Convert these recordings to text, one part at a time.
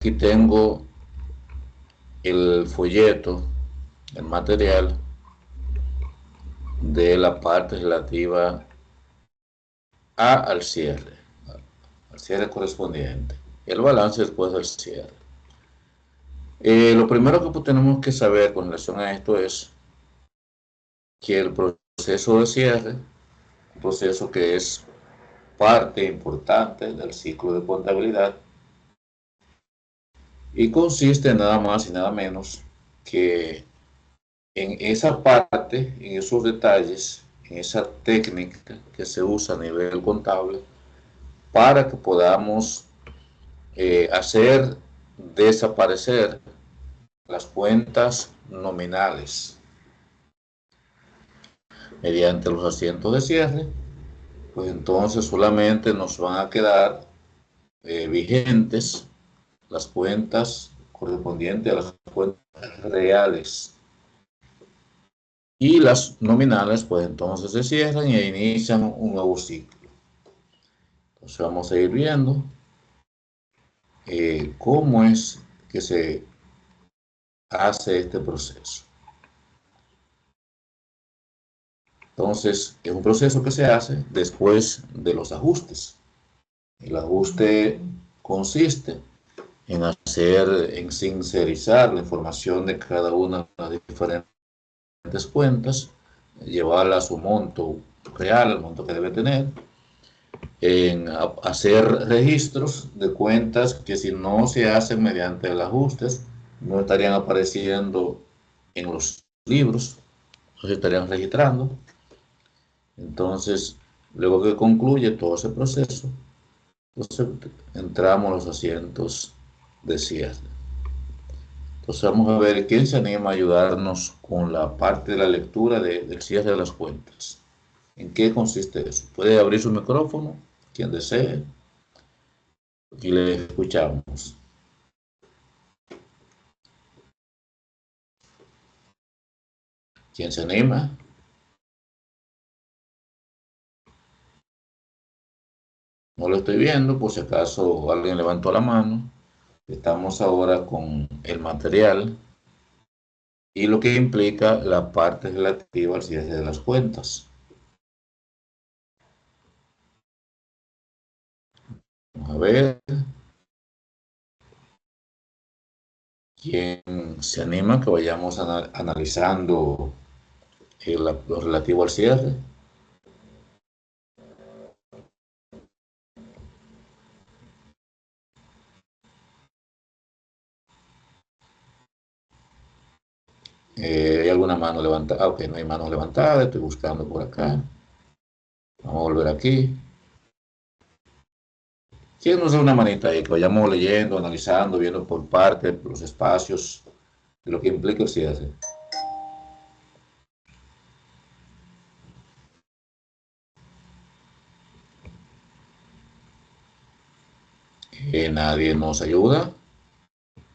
Aquí tengo el folleto, el material de la parte relativa al cierre correspondiente, el balance después del cierre. Lo primero que tenemos que saber con relación a esto es que el proceso de cierre, un proceso que es parte importante del ciclo de contabilidad, y consiste nada más y nada menos que en esa parte, en esos detalles, en esa técnica que se usa a nivel contable para que podamos hacer desaparecer las cuentas nominales mediante los asientos de cierre. Pues entonces solamente nos van a quedar vigentes las cuentas correspondientes a las cuentas reales, y las nominales pues entonces se cierran y inician un nuevo ciclo. Entonces vamos a ir viendo cómo es que se hace este proceso. Entonces es un proceso que se hace después de los ajustes. El ajuste consiste en sincerizar la información de cada una de las diferentes cuentas, llevarla a su monto real, el monto que debe tener, en hacer registros de cuentas que, si no se hacen mediante el ajustes, no estarían apareciendo en los libros, no se estarían registrando. Entonces, luego que concluye todo ese proceso, entonces entramos a los asientos de cierre. Entonces vamos a ver quién se anima a ayudarnos con la parte de la lectura del cierre de las cuentas. ¿En qué consiste eso? Puede abrir su micrófono, quien desee, y le escuchamos. ¿Quién se anima? No lo estoy viendo, por si acaso alguien levantó la mano. Estamos ahora con el material y lo que implica la parte relativa al cierre de las cuentas. Vamos a ver quién se anima que vayamos analizando lo relativo al cierre. ¿Hay alguna mano levantada? Ah, ok, no hay mano levantada, estoy buscando por acá. Vamos a volver aquí. ¿Quién nos da una manita ahí? Que vayamos leyendo, analizando, viendo por parte los espacios de lo que implica el cierre. Nadie nos ayuda.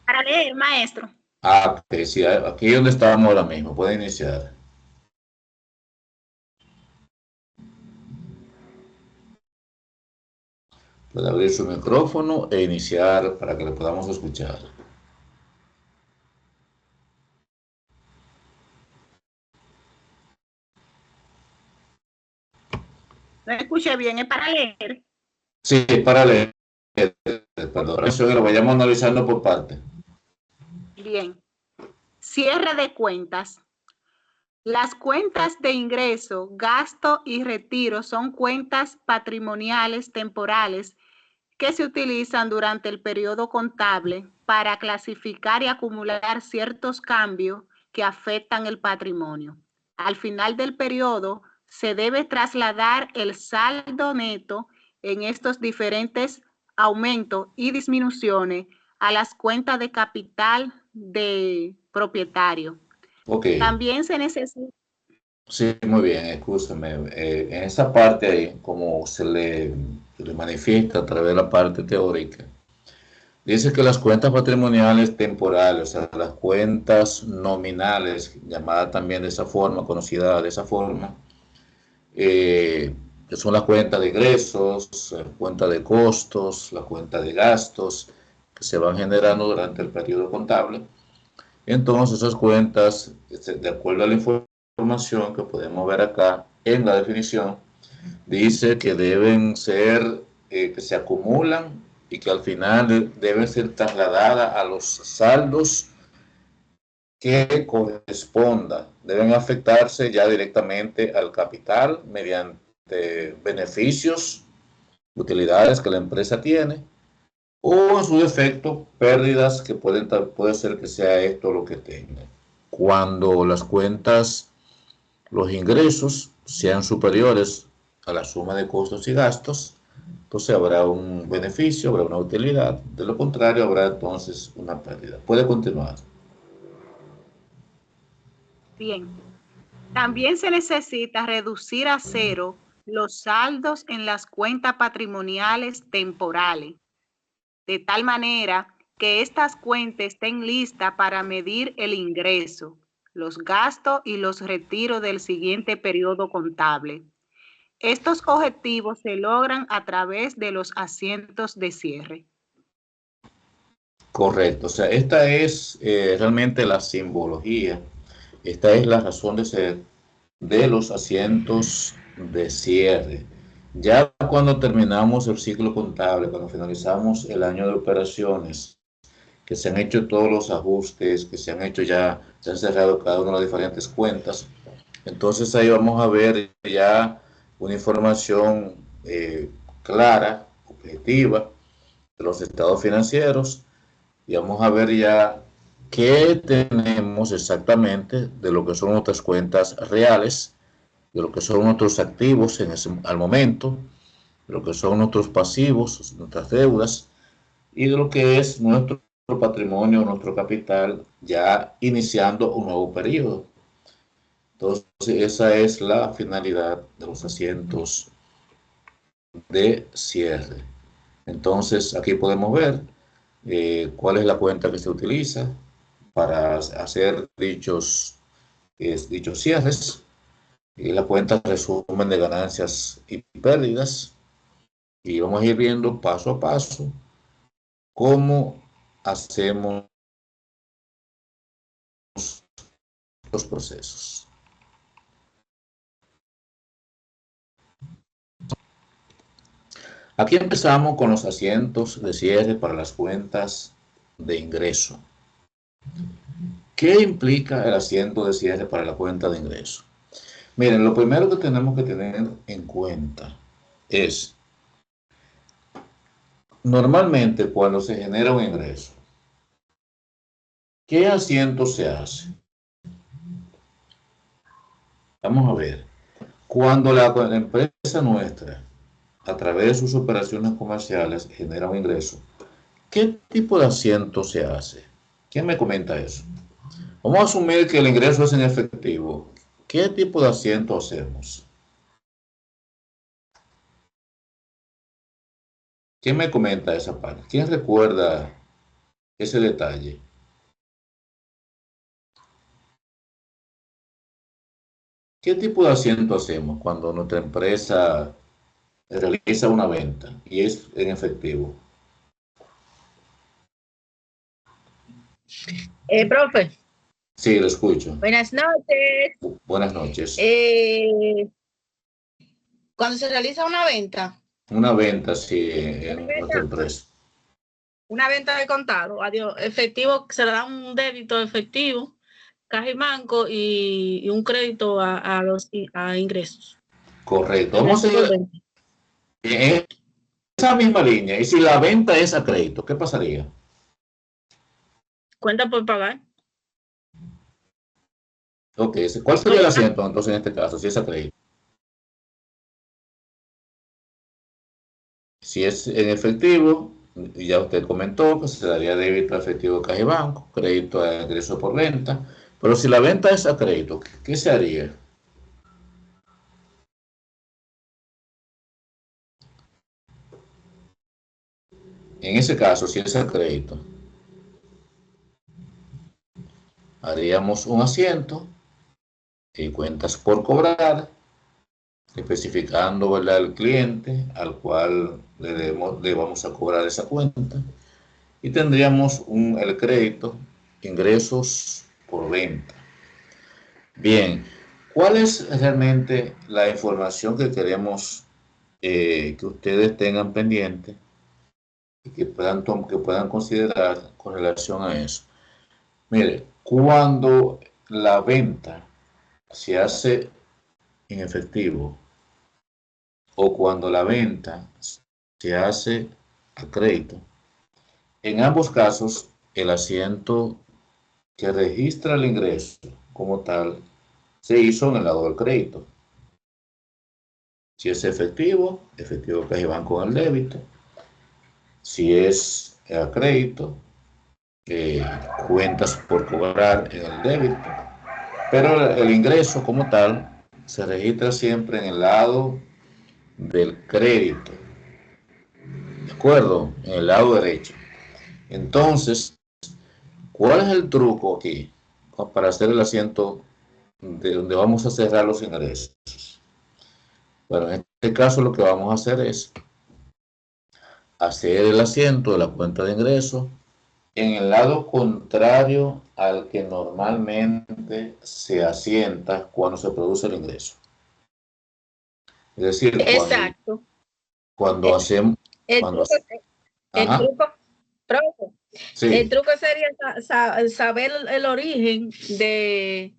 Para leer, maestro. Ah, ok, sí, aquí es donde estamos ahora mismo. Puede iniciar. Puede abrir su micrófono e iniciar para que le podamos escuchar. No escuché bien, es para leer. Sí, para leer. Perdón, eso que lo vayamos analizando por parte. Bien. Cierre de cuentas. Las cuentas de ingreso, gasto y retiro son cuentas patrimoniales temporales que se utilizan durante el periodo contable para clasificar y acumular ciertos cambios que afectan el patrimonio. Al final del periodo, se debe trasladar el saldo neto en estos diferentes aumentos y disminuciones a las cuentas de capital de propietario. Ok, También se necesita. sí, muy bien, escúchame. En esa parte ahí, como se le manifiesta a través de la parte teórica, dice que las cuentas patrimoniales temporales, o sea, las cuentas nominales, llamadas también de esa forma, conocida de esa forma, que son las cuentas de ingresos, la cuenta de costos, la cuenta de gastos, que se van generando durante el periodo contable. Entonces esas cuentas, de acuerdo a la información que podemos ver acá en la definición, dice que deben ser, que se acumulan y que al final deben ser trasladadas a los saldos que corresponda. Deben afectarse ya directamente al capital mediante beneficios, utilidades que la empresa tiene, o en su defecto, pérdidas que puede ser que sea esto lo que tenga. Cuando las cuentas, los ingresos sean superiores a la suma de costos y gastos, entonces habrá un beneficio, habrá una utilidad. De lo contrario, habrá entonces una pérdida. Puede continuar. Bien. También se necesita reducir a cero los saldos en las cuentas patrimoniales temporales, de tal manera que estas cuentas estén listas para medir el ingreso, los gastos y los retiros del siguiente periodo contable. Estos objetivos se logran a través de los asientos de cierre. Correcto, o sea, esta es realmente la simbología, esta es la razón de ser de los asientos de cierre. Ya cuando terminamos el ciclo contable, cuando finalizamos el año de operaciones, que se han hecho todos los ajustes, que se han hecho ya, se han cerrado cada una de las diferentes cuentas, entonces ahí vamos a ver ya una información clara, objetiva, de los estados financieros, y vamos a ver ya qué tenemos exactamente de lo que son nuestras cuentas reales, de lo que son nuestros activos al momento, de lo que son nuestros pasivos, nuestras deudas, y de lo que es nuestro patrimonio, nuestro capital, ya iniciando un nuevo periodo. Entonces, esa es la finalidad de los asientos de cierre. Entonces, aquí podemos ver cuál es la cuenta que se utiliza para hacer dichos cierres, y la cuenta resumen de ganancias y pérdidas, y vamos a ir viendo paso a paso cómo hacemos los procesos. Aquí empezamos con los asientos de cierre para las cuentas de ingreso. ¿Qué implica el asiento de cierre para la cuenta de ingreso? Miren, lo primero que tenemos que tener en cuenta es, normalmente cuando se genera un ingreso, ¿qué asiento se hace? Vamos a ver. Cuando la empresa nuestra, a través de sus operaciones comerciales, genera un ingreso, ¿qué tipo de asiento se hace? ¿Quién me comenta eso? Vamos a asumir que el ingreso es en efectivo. ¿Qué tipo de asiento hacemos? ¿Quién me comenta esa parte? ¿Quién recuerda ese detalle? ¿Qué tipo de asiento hacemos cuando nuestra empresa realiza una venta y es en efectivo? Profe, Sí, lo escucho. buenas noches. Buenas noches. Cuando se realiza una venta, Una venta, sí, en nuestra empresa. una venta de contado, adiós, efectivo, se le da un débito efectivo, caja y banco y un crédito a ingresos. Correcto. Vamos a ir en esa misma línea. Y si la venta es a crédito, ¿qué pasaría? Cuenta por pagar. Ok, ¿cuál sería el asiento entonces en este caso, si es a crédito? Si es en efectivo, ya usted comentó que se daría débito a efectivo, caja y banco, crédito a ingreso por venta. Pero si la venta es a crédito, ¿qué se haría? En ese caso, si es a crédito, haríamos un asiento y cuentas por cobrar, especificando, ¿verdad?, el cliente al cual le vamos a cobrar esa cuenta. y tendríamos el crédito, ingresos por venta. Bien, ¿cuál es realmente la información que queremos que ustedes tengan pendiente y que puedan considerar con relación a eso? Mire, cuando la venta se hace en efectivo o cuando la venta se hace a crédito, en ambos casos el asiento que registra el ingreso como tal se hizo en el lado del crédito. Si es efectivo, efectivo que van con el débito. Si es a crédito, cuentas por cobrar en el débito. Pero el ingreso como tal se registra siempre en el lado del crédito. ¿De acuerdo? En el lado derecho. Entonces, ¿cuál es el truco aquí para hacer el asiento de donde vamos a cerrar los ingresos? Bueno, en este caso lo que vamos a hacer es hacer el asiento de la cuenta de ingresos en el lado contrario al que normalmente se asienta cuando se produce el ingreso. Es decir, Exacto. cuando hacemos... El truco, profe, sí. el truco sería saber el origen de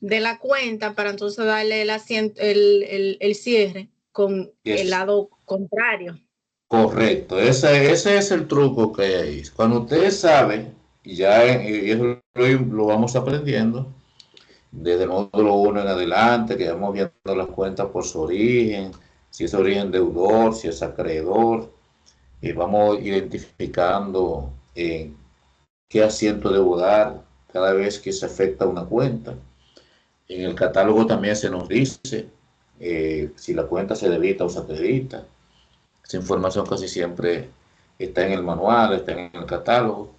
la cuenta para entonces darle el cierre con el lado contrario. Correcto, ese es el truco que hay ahí. Cuando ustedes saben, y eso lo vamos aprendiendo, desde el módulo 1 en adelante, que vamos viendo las cuentas por su origen, si es origen deudor, si es acreedor, y vamos identificando qué asiento debo dar cada vez que se afecta una cuenta. En el catálogo también se nos dice si la cuenta se debita o se acredita. Esa información casi siempre está en el manual, está en el catálogo.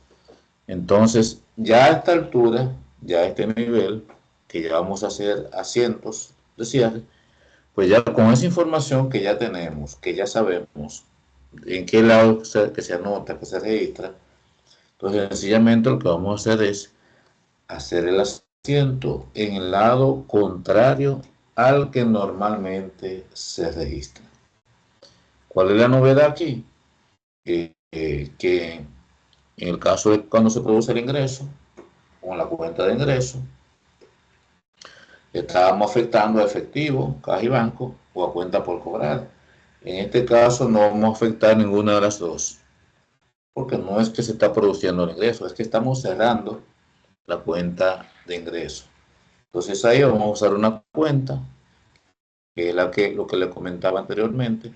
Entonces, ya a esta altura, ya a este nivel, que ya vamos a hacer asientos de cierre, pues ya con esa información que ya tenemos, que ya sabemos en qué lado que se anota, que se registra, entonces sencillamente lo que vamos a hacer es hacer el asiento en el lado contrario al que normalmente se registra. ¿Cuál es la novedad aquí? Que en el caso de cuando se produce el ingreso, con la cuenta de ingreso, estábamos afectando a efectivo, caja y banco, o a cuenta por cobrar. En este caso no vamos a afectar ninguna de las dos, porque no es que se está produciendo el ingreso, es que estamos cerrando la cuenta de ingreso. Entonces ahí vamos a usar una cuenta, que es lo que le comentaba anteriormente,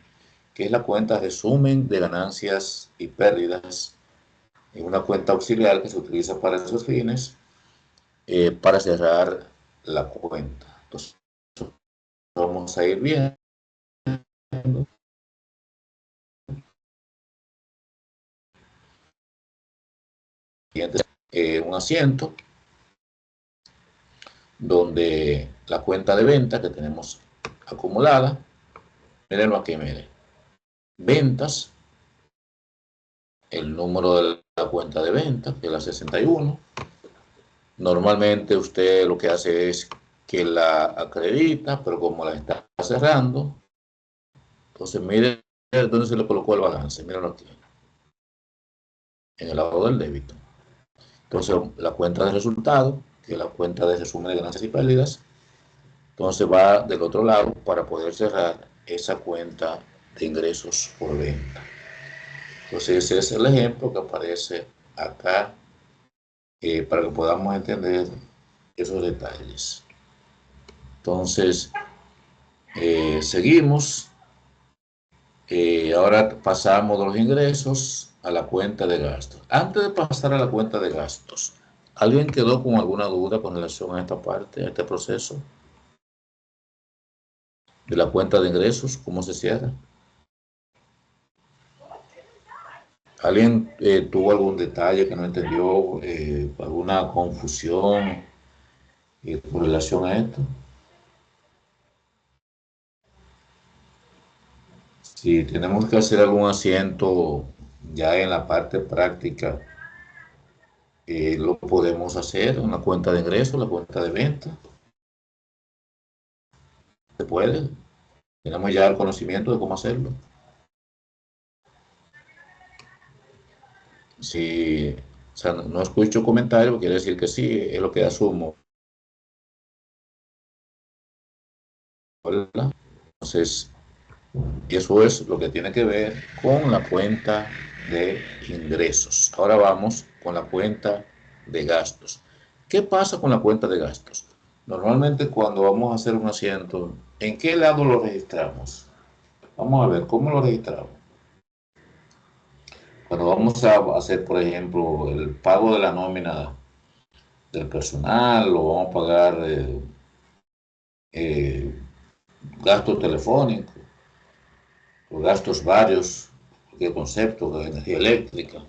que es la cuenta resumen de ganancias y pérdidas, en una cuenta auxiliar que se utiliza para esos fines, para cerrar la cuenta. Entonces vamos a ir viendo un asiento donde la cuenta de venta que tenemos acumulada, mírenlo aquí, miren, ventas, el número de la cuenta de venta, que es la 61. Normalmente usted lo que hace es que la acredita, pero como la está cerrando, entonces miren dónde se le colocó el balance, mírenlo aquí, en el lado del débito. Entonces la cuenta de resultados, que es la cuenta de resumen de ganancias y pérdidas, entonces va del otro lado para poder cerrar esa cuenta de ingresos por venta. Entonces ese es el ejemplo que aparece acá para que podamos entender esos detalles. Entonces seguimos. Ahora pasamos de los ingresos a la cuenta de gastos. Antes de pasar a la cuenta de gastos, ¿alguien quedó con alguna duda con relación a esta parte, a este proceso de la cuenta de ingresos? ¿Cómo se cierra? ¿Alguien tuvo algún detalle que no entendió, alguna confusión con relación a esto? Si tenemos que hacer algún asiento ya en la parte práctica lo podemos hacer en la cuenta de ingreso, la cuenta de venta. Se puede. Tenemos ya el conocimiento de cómo hacerlo. Si, o sea, no escucho comentarios, quiere decir que sí, es lo que asumo. ¿Verdad? Entonces, eso es lo que tiene que ver con la cuenta de ingresos. Ahora vamos con la cuenta de gastos. ¿Qué pasa con la cuenta de gastos? Normalmente cuando vamos a hacer un asiento, ¿en qué lado lo registramos? Vamos a ver, ¿cómo lo registramos? Cuando vamos a hacer, por ejemplo, el pago de la nómina del personal, o vamos a pagar eh, gastos telefónicos, o gastos varios, de concepto de energía eléctrica.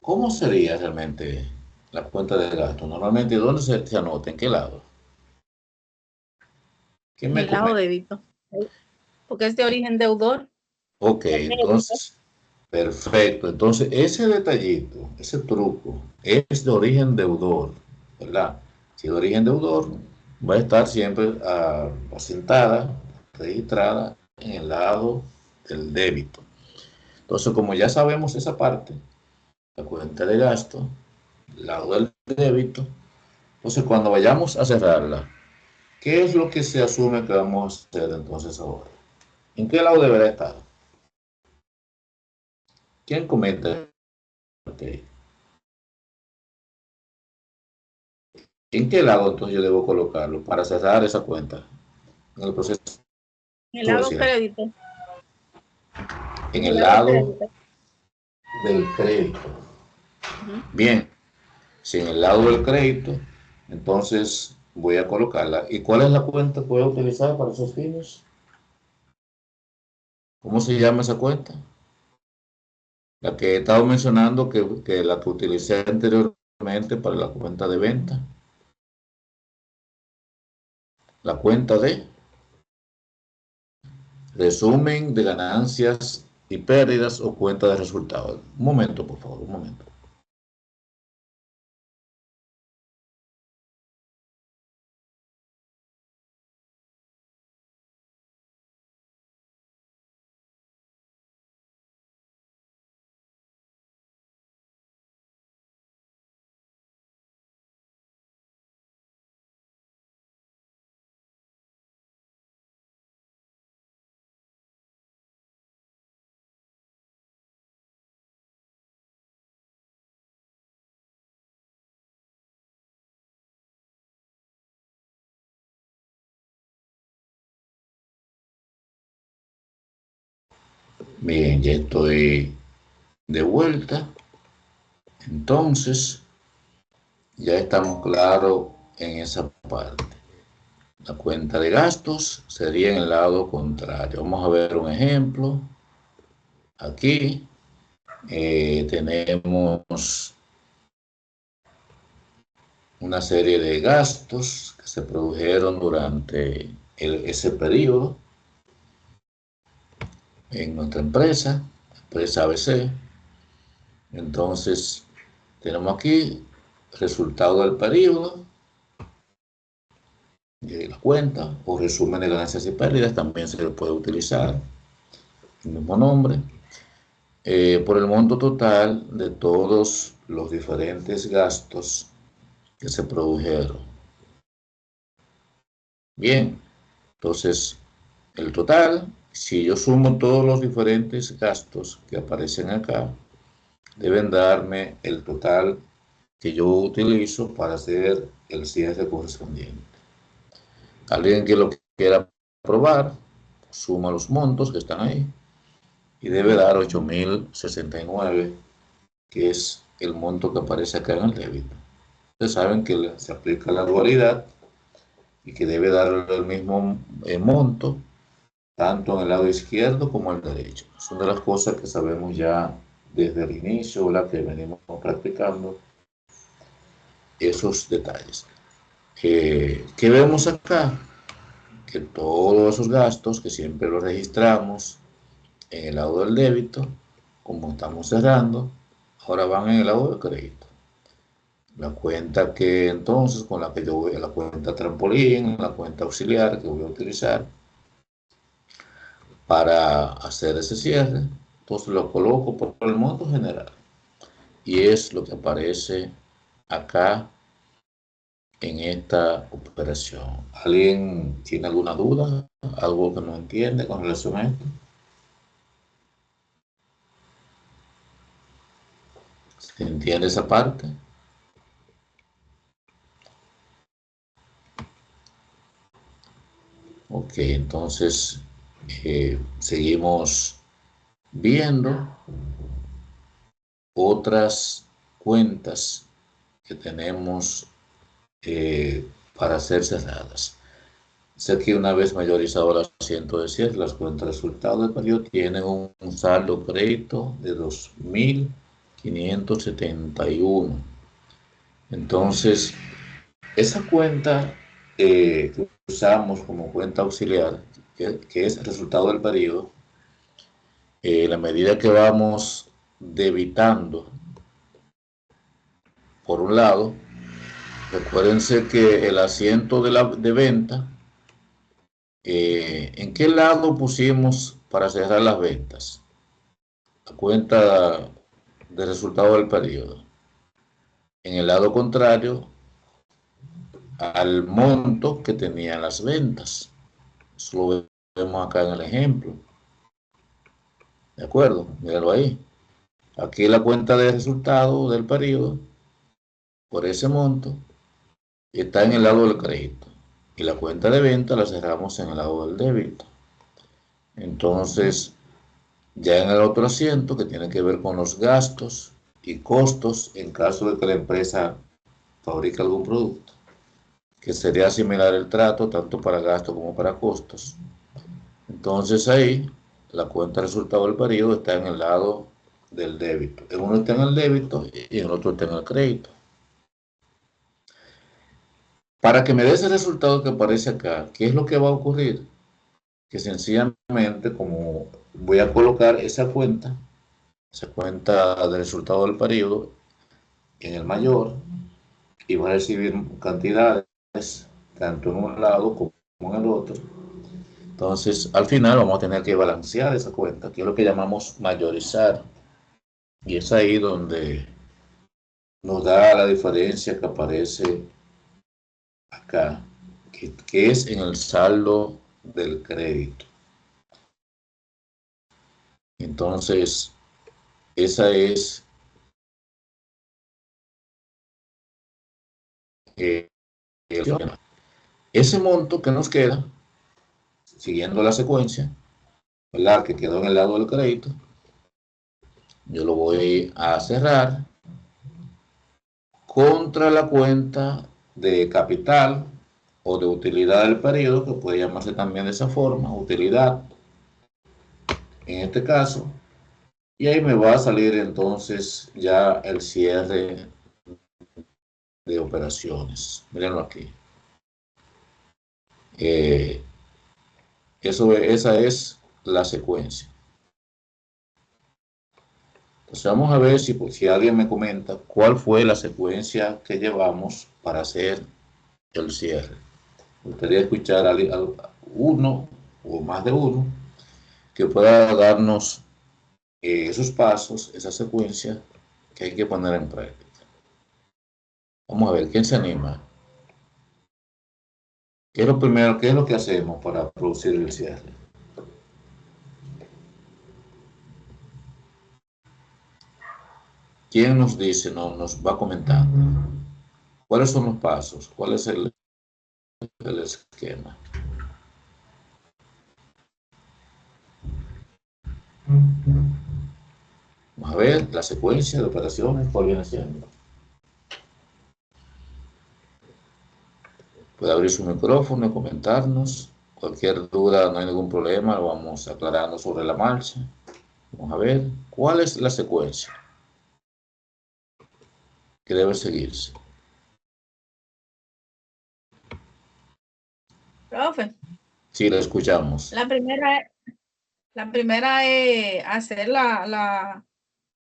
¿Cómo sería realmente la cuenta de gasto? Normalmente, ¿dónde se anota? ¿En qué lado? ¿Quién En me el lado comenta? débito, porque es de origen deudor. Ok, El débito. entonces, perfecto. Entonces, ese detallito, ese truco, es de origen deudor, ¿verdad? Si es de origen deudor, va a estar siempre asentada, registrada en el lado del débito. Entonces, como ya sabemos esa parte, la cuenta de gasto, el lado del débito, entonces cuando vayamos a cerrarla, ¿qué es lo que se asume que vamos a hacer entonces ahora? ¿En qué lado deberá estar? ¿Quién comenta? Okay. ¿En qué lado entonces yo debo colocarlo para cerrar esa cuenta en el proceso En el de lado cierre? crédito. En En el el lado lado crédito. del crédito. Ujú. Bien, si en el lado del crédito, entonces voy a colocarla. ¿Y cuál es la cuenta que voy a utilizar para esos fines? ¿Cómo se llama esa cuenta? La que he estado mencionando, que la que utilicé anteriormente para la cuenta de venta. La cuenta de resumen de ganancias y pérdidas o cuenta de resultados. Un momento, por favor, un momento. Bien, ya estoy de vuelta. Entonces, ya estamos claros en esa parte. La cuenta de gastos sería en el lado contrario. Vamos a ver un ejemplo. Aquí tenemos una serie de gastos que se produjeron durante ese periodo en nuestra empresa ABC. Entonces, tenemos aquí resultado del periodo, de la cuenta o resumen de ganancias y pérdidas, también se le puede utilizar el mismo nombre, por el monto total de todos los diferentes gastos que se produjeron. Bien, entonces el total, si yo sumo todos los diferentes gastos que aparecen acá, deben darme el total que yo utilizo para hacer el cierre correspondiente. Alguien que lo quiera probar, suma los montos que están ahí y debe dar 8.069, que es el monto que aparece acá en el débito. Ustedes saben que se aplica la dualidad y que debe dar el mismo monto tanto en el lado izquierdo como el derecho. Son de las cosas que sabemos ya desde el inicio, la que venimos practicando esos detalles. ¿Qué vemos acá? Que todos esos gastos que siempre los registramos en el lado del débito como estamos cerrando, ahora van en el lado de crédito. La cuenta que entonces, con la que yo voy a la cuenta trampolín, la cuenta auxiliar que voy a utilizar para hacer ese cierre, entonces lo coloco por el monto general. Y es lo que aparece acá en esta operación. ¿Alguien tiene alguna duda? ¿Algo que no entiende con relación a esto? ¿Se entiende esa parte? Ok, entonces seguimos viendo otras cuentas que tenemos para ser cerradas. Sé que una vez mayorizado el asiento de cierre, las cuentas de resultado del periodo tienen un saldo crédito de 2.571. Entonces, esa cuenta que usamos como cuenta auxiliar, que es el resultado del periodo, la medida que vamos debitando, por un lado, recuérdense que el asiento de venta, ¿en qué lado pusimos para cerrar las ventas? La cuenta de resultado del periodo. En el lado contrario al monto que tenían las ventas. Eso lo vemos acá en el ejemplo. ¿De acuerdo? Míralo ahí. Aquí la cuenta de resultado del periodo por ese monto está en el lado del crédito. Y la cuenta de venta la cerramos en el lado del débito. Entonces, ya en el otro asiento que tiene que ver con los gastos y costos en caso de que la empresa fabrique algún producto, que sería similar el trato tanto para gastos como para costos. Entonces ahí la cuenta de resultado del periodo está en el lado del débito. En uno está en el débito y en el otro está en el crédito. Para que me dé ese resultado que aparece acá, ¿qué es lo que va a ocurrir? Que sencillamente, como voy a colocar esa cuenta de resultado del periodo en el mayor, y va a recibir cantidades tanto en un lado como en el otro. Entonces, al final vamos a tener que balancear esa cuenta, que es lo que llamamos mayorizar. Y es ahí donde nos da la diferencia que aparece acá, que es en el saldo del crédito. Entonces, esa es eh, ese monto que nos queda, siguiendo la secuencia, ¿verdad? Que quedó en el lado del crédito, yo lo voy a cerrar contra la cuenta de capital o de utilidad del periodo, que puede llamarse también de esa forma, utilidad, en este caso, y ahí me va a salir entonces ya el cierre de operaciones. Mírenlo aquí. Esa es la secuencia. Entonces vamos a ver si alguien me comenta cuál fue la secuencia que llevamos para hacer el cierre. Me gustaría escuchar a uno o más de uno que pueda darnos esos pasos, esa secuencia que hay que poner en práctica. Vamos a ver, ¿quién se anima? ¿Qué es lo primero, qué es lo que hacemos para producir el cierre? ¿Quién nos dice, nos va comentando? ¿Cuáles son los pasos? ¿Cuál es el esquema? Vamos a ver la secuencia de operaciones, ¿cuál viene siendo? Puede abrir su micrófono y comentarnos. Cualquier duda, no hay ningún problema, lo vamos aclarando sobre la marcha. Vamos a ver cuál es la secuencia que debe seguirse. Profe. Sí, la escuchamos. La primera es hacer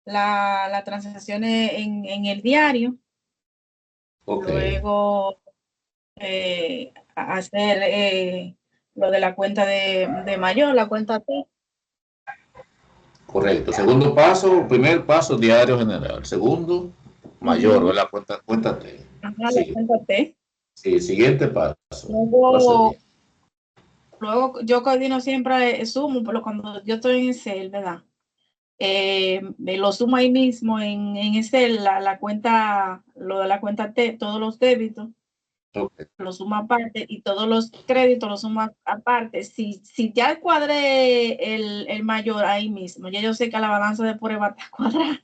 las transacciones en el diario. Okay. Luego hacer lo de la cuenta de mayor, la cuenta T. Correcto. Segundo paso, primer paso, diario general. Segundo, mayor, o la cuenta T. Ajá, Sí. la cuenta T. Sí, siguiente paso. ¿Cuál Luego, sería? luego yo coordino siempre sumo, pero cuando yo estoy en Excel, ¿verdad? Lo sumo ahí mismo en Excel, la cuenta, lo de la cuenta T, todos los débitos. Okay. Lo sumo aparte y todos los créditos los sumo aparte. Si ya cuadré el mayor ahí mismo, ya yo sé que la balanza de prueba está cuadrada,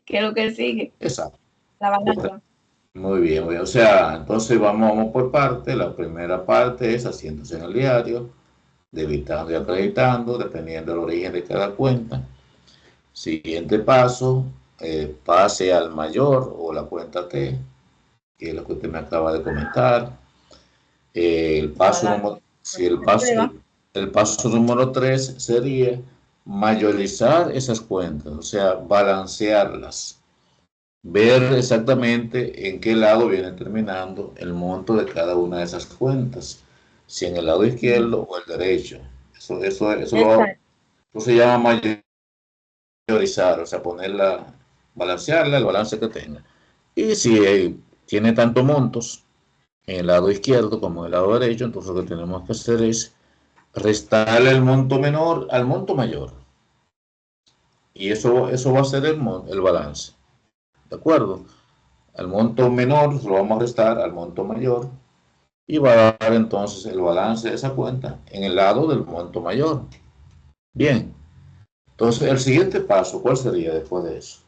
que es lo que sigue, Exacto. la Correcto. balanza. Muy bien, muy bien. O sea, entonces vamos por parte. La primera parte es haciéndose en el diario, debitando y acreditando, dependiendo del origen de cada cuenta. Siguiente paso, pase al mayor o la cuenta T, que es lo que usted me acaba de comentar. El La paso balanza número, si el de paso, prueba. el paso número 3 sería mayorizar esas cuentas, o sea, balancearlas, ver exactamente en qué lado viene terminando el monto de cada una de esas cuentas, si en el lado izquierdo o el derecho. Exacto. Eso se llama mayorizar, o sea, balancearla, el balance que tenga. Y si tiene tantos montos en el lado izquierdo como en el lado derecho, entonces lo que tenemos que hacer es restarle el monto menor al monto mayor. Y eso va a ser el balance. ¿De acuerdo? Al monto menor lo vamos a restar al monto mayor y va a dar entonces el balance de esa cuenta en el lado del monto mayor. Bien, entonces el siguiente paso, ¿cuál sería después de eso?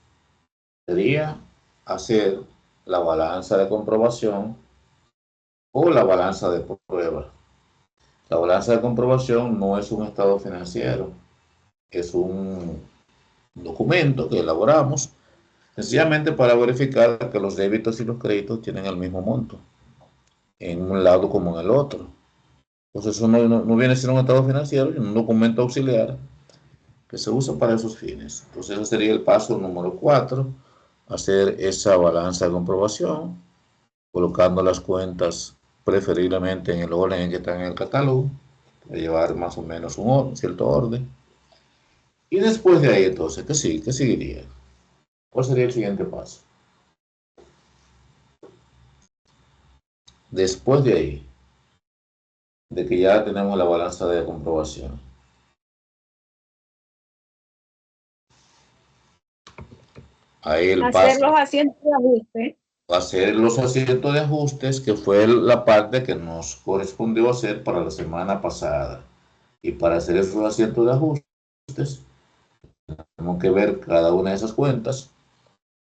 Sería hacer la balanza de comprobación o la balanza de prueba. La balanza de comprobación no es un estado financiero, es un documento que elaboramos sencillamente para verificar que los débitos y los créditos tienen el mismo monto, en un lado como en el otro. Entonces eso no viene a ser un estado financiero, sino un documento auxiliar que se usa para esos fines. Entonces ese sería el paso número 4, hacer esa balanza de comprobación, colocando las cuentas preferiblemente en el orden en que están en el catálogo, para llevar más o menos un cierto orden. Y después de ahí, entonces, ¿qué seguiría? ¿Cuál sería el siguiente paso? Después de ahí, de que ya tenemos la balanza de comprobación, ahí el Hacer paso los asientos de ajuste. va a ser los asientos de ajustes, que fue la parte que nos correspondió hacer para la semana pasada. Y para hacer esos asientos de ajustes, tenemos que ver cada una de esas cuentas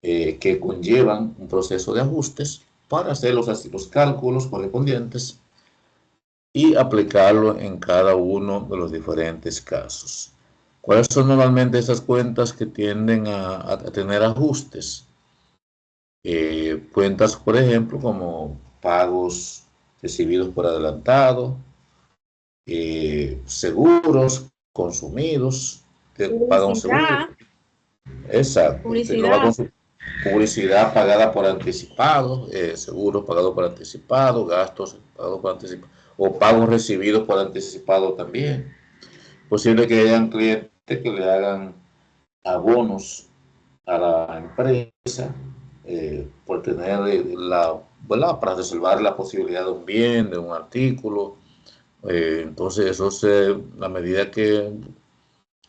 que conllevan un proceso de ajustes para hacer los cálculos correspondientes y aplicarlo en cada uno de los diferentes casos. ¿Cuáles son normalmente esas cuentas que tienden a tener ajustes? Cuentas, por ejemplo, como pagos recibidos por adelantado, seguros consumidos, te paga un seguro. Publicidad. Exacto, usted lo va con Publicidad. su publicidad pagada por anticipado, seguros pagados por anticipado, gastos pagados por anticipado, o pagos recibidos por anticipado también. Posible que hayan clientes que le hagan abonos a la empresa por tener ¿verdad? Para reservar la posibilidad de un bien, de un artículo. Entonces, eso se, a medida que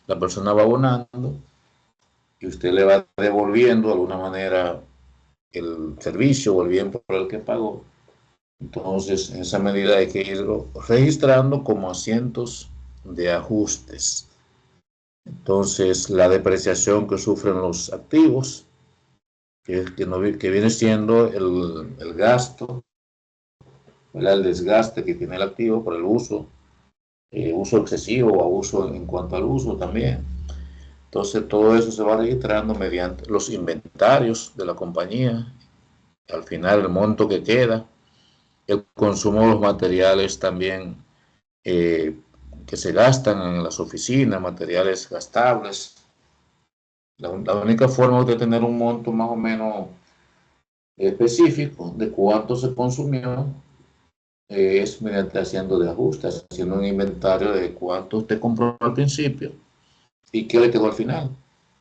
la persona va abonando y usted le va devolviendo de alguna manera el servicio o el bien por el que pagó. Entonces, en esa medida hay que irlo registrando como asientos de ajustes. Entonces, la depreciación que sufren los activos, que viene siendo el gasto, ¿verdad? El desgaste que tiene el activo por el uso excesivo o abuso en cuanto al uso también. Entonces, todo eso se va registrando mediante los inventarios de la compañía, al final el monto que queda, el consumo de los materiales también que se gastan en las oficinas, materiales gastables, La única forma de tener un monto más o menos específico de cuánto se consumió es mediante haciendo de ajustes, haciendo un inventario de cuánto usted compró al principio y qué le quedó al final.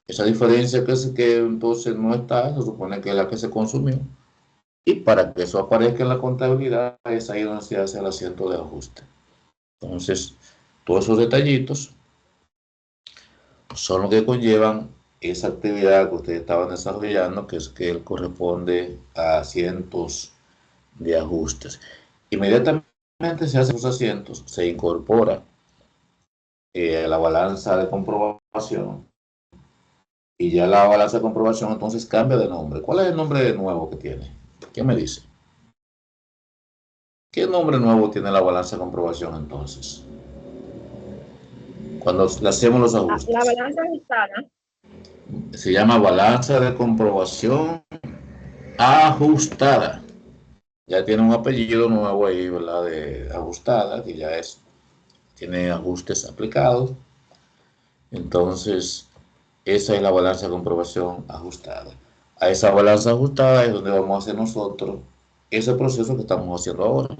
Esa diferencia que entonces no está, se supone que es la que se consumió. Y para que eso aparezca en la contabilidad, es ahí donde se hace el asiento de ajuste. Entonces, todos esos detallitos son los que conllevan esa actividad que ustedes estaban desarrollando, que es que él corresponde a asientos de ajustes. Inmediatamente se hacen los asientos, se incorpora la balanza de comprobación y ya la balanza de comprobación entonces cambia de nombre. ¿Cuál es el nombre nuevo que tiene? ¿Quién me dice? ¿Qué nombre nuevo tiene la balanza de comprobación entonces? Cuando le hacemos los La ajustes. balanza ajustada. Se llama balanza de comprobación ajustada. Ya tiene un apellido nuevo ahí, ¿verdad? De ajustada, que ya tiene ajustes aplicados. Entonces, esa es la balanza de comprobación ajustada. A esa balanza ajustada es donde vamos a hacer nosotros ese proceso que estamos haciendo ahora.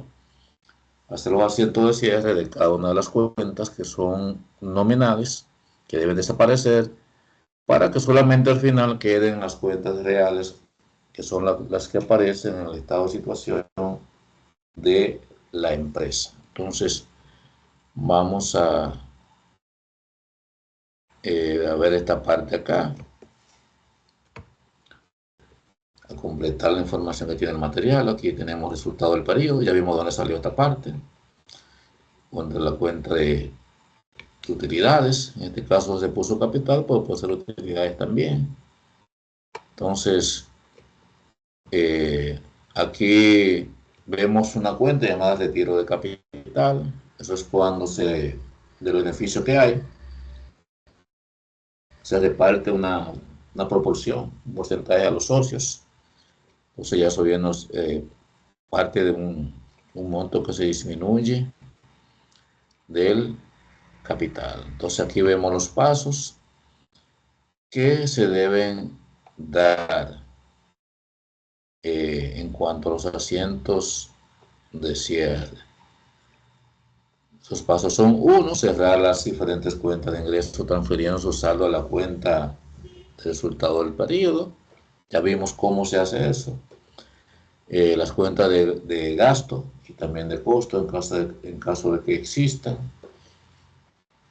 Hacer los asientos de cierre de cada una de las cuentas que son nominales, que deben desaparecer, para que solamente al final queden las cuentas reales, que son las que aparecen en el estado de situación de la empresa. Entonces, vamos a ver esta parte acá, a completar la información que tiene el material. Aquí tenemos resultado del periodo, ya vimos dónde salió esta parte, donde la cuenta de utilidades, en este caso se puso capital, pues puede ser utilidades también. Entonces, aquí vemos una cuenta llamada retiro de capital. Eso es cuando del beneficio que hay, se reparte una proporción, un porcentaje a los socios. Entonces ya eso viene parte de un monto que se disminuye del capital. Entonces aquí vemos los pasos que se deben dar en cuanto a los asientos de cierre. Esos pasos son: uno, cerrar las diferentes cuentas de ingreso transfiriendo su saldo a la cuenta de resultado del periodo. Ya vimos cómo se hace eso. Las cuentas de gasto y también de costo en caso de que existan.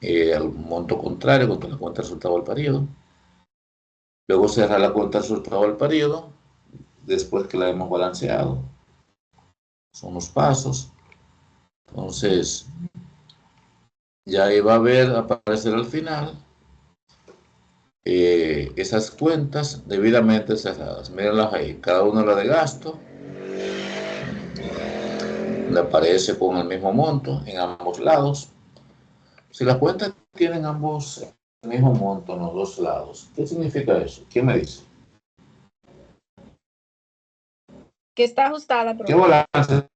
Al monto contrario contra la cuenta de resultado del periodo. Luego cerrar la cuenta de resultado del periodo después que la hemos balanceado. Son los pasos. Entonces, ya ahí va a aparecer al final esas cuentas debidamente cerradas. Mírenlas ahí, cada una la de gasto le aparece con el mismo monto en ambos lados. Si las cuentas tienen ambos el mismo monto en los dos lados, ¿qué significa eso? ¿Quién me dice? Que está ajustada. ¿Qué balance?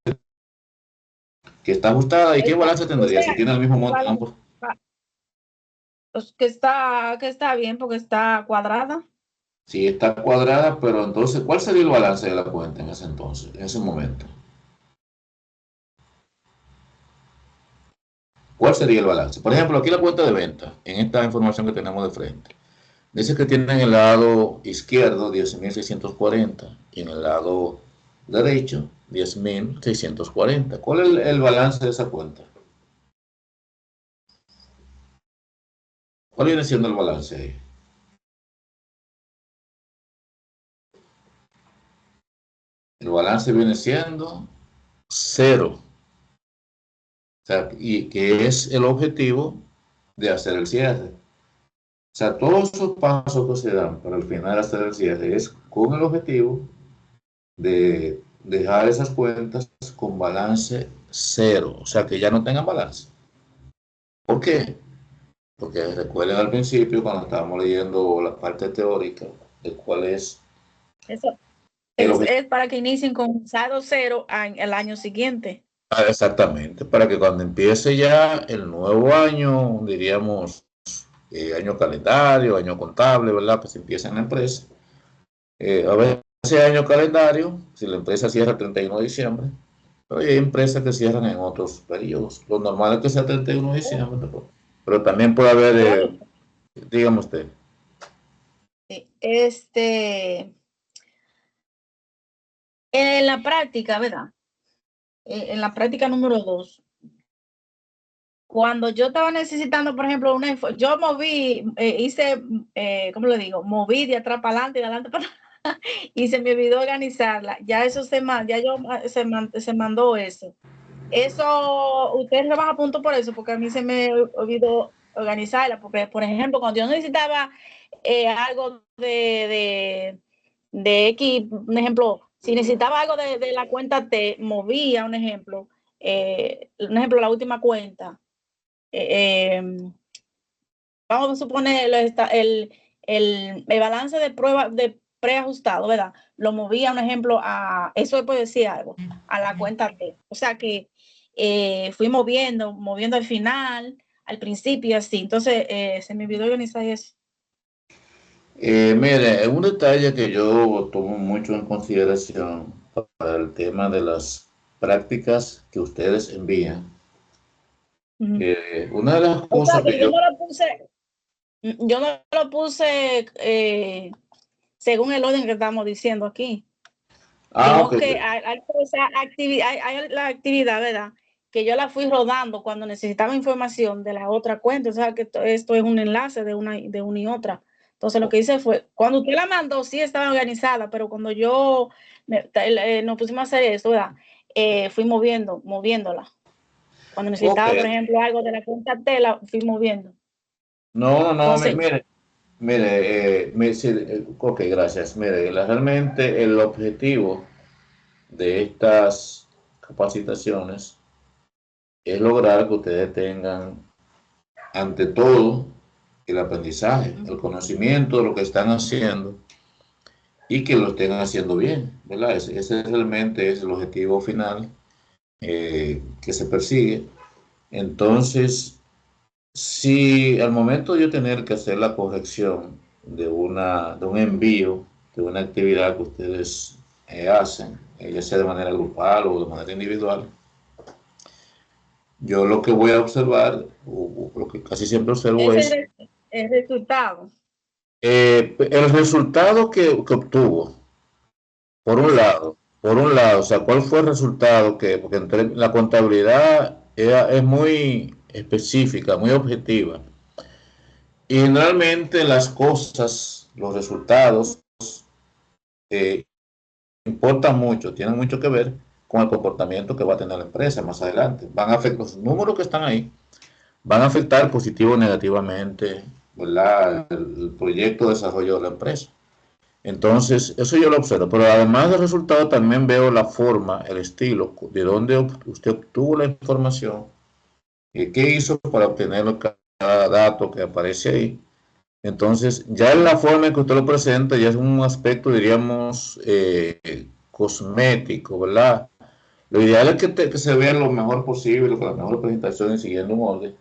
Que está ajustada y qué balance tendría O sea, si tiene el mismo monto en ambos. Pues que está bien porque está cuadrada. Sí, está cuadrada, pero entonces, ¿cuál sería el balance de la cuenta en ese entonces, en ese momento? ¿Cuál sería el balance? Por ejemplo, aquí la cuenta de venta, en esta información que tenemos de frente. Dice que tiene en el lado izquierdo 10.640 y en el lado derecho 10.640. ¿Cuál es el balance de esa cuenta? ¿Cuál viene siendo el balance ahí? El balance viene siendo 0. O sea, y que es el objetivo de hacer el cierre. O sea, todos esos pasos que se dan para al final hacer el cierre es con el objetivo de dejar esas cuentas con balance 0. O sea, que ya no tengan balance. ¿Por qué? Porque recuerden al principio cuando estábamos leyendo la parte teórica de cuál es Eso el objetivo. es para que inicien con saldo cero el año siguiente. Exactamente, para que cuando empiece ya el nuevo año, diríamos, año calendario, año contable, ¿verdad? Pues empieza en la empresa. A veces año calendario, si la empresa cierra el 31 de diciembre, pero hay empresas que cierran en otros periodos. Lo normal es que sea 31 de diciembre, pero también puede haber, dígame usted. En la práctica, ¿verdad? En la práctica número 2, cuando yo estaba necesitando, por ejemplo, yo moví, ¿cómo le digo? Moví de atrás para adelante y de adelante para atrás y se me olvidó organizarla. Ya eso se mandó eso. Eso, usted se baja punto por eso, porque a mí se me olvidó organizarla, porque, por ejemplo, cuando yo necesitaba algo de X, un ejemplo, si necesitaba algo de la cuenta T, movía, un ejemplo, la última cuenta. Vamos a suponer el balance de prueba de preajustado, ¿verdad? Lo movía, un ejemplo, eso puede decir algo, a la cuenta T. O sea que fui moviendo al final, al principio, así. Entonces, se me olvidó organizar eso. Mire, un detalle que yo tomo mucho en consideración para el tema de las prácticas que ustedes envían. Una de las cosas que yo no lo puse según el orden que estamos diciendo aquí. Sino okay. que hay la actividad, ¿verdad? Que yo la fui rodando cuando necesitaba información de la otra cuenta. O sea, que esto es un enlace de una y otra. Entonces, lo que hice fue, cuando usted la mandó, sí estaba organizada, pero cuando yo nos pusimos a hacer eso, ¿verdad? Fui moviéndola. Cuando necesitaba, por ejemplo, algo de la cuenta Tela, fui moviendo. No, Entonces, ok, gracias. Mire, realmente el objetivo de estas capacitaciones es lograr que ustedes tengan, ante todo, el aprendizaje, el conocimiento de lo que están haciendo y que lo estén haciendo bien, ¿verdad? Ese realmente es el objetivo final que se persigue. Entonces, si al momento de yo tener que hacer la corrección de un envío, de una actividad que ustedes hacen, ya sea de manera grupal o de manera individual, yo lo que voy a observar, o lo que casi siempre observo es el resultado. el resultado que obtuvo, por un lado, o sea, ¿cuál fue el resultado porque entre la contabilidad es muy específica, muy objetiva? Y generalmente las cosas, los resultados, importan mucho, tienen mucho que ver con el comportamiento que va a tener la empresa más adelante. Los números que están ahí van a afectar positivo o negativamente, ¿verdad? El proyecto de desarrollo de la empresa. Entonces, eso yo lo observo, pero además del resultado también veo la forma, el estilo, de dónde usted obtuvo la información, qué hizo para obtener cada dato que aparece ahí. Entonces, ya en la forma en que usted lo presenta, ya es un aspecto, diríamos, cosmético, ¿verdad? Lo ideal es que se vea lo mejor posible, con la mejor presentación y siguiendo un orden,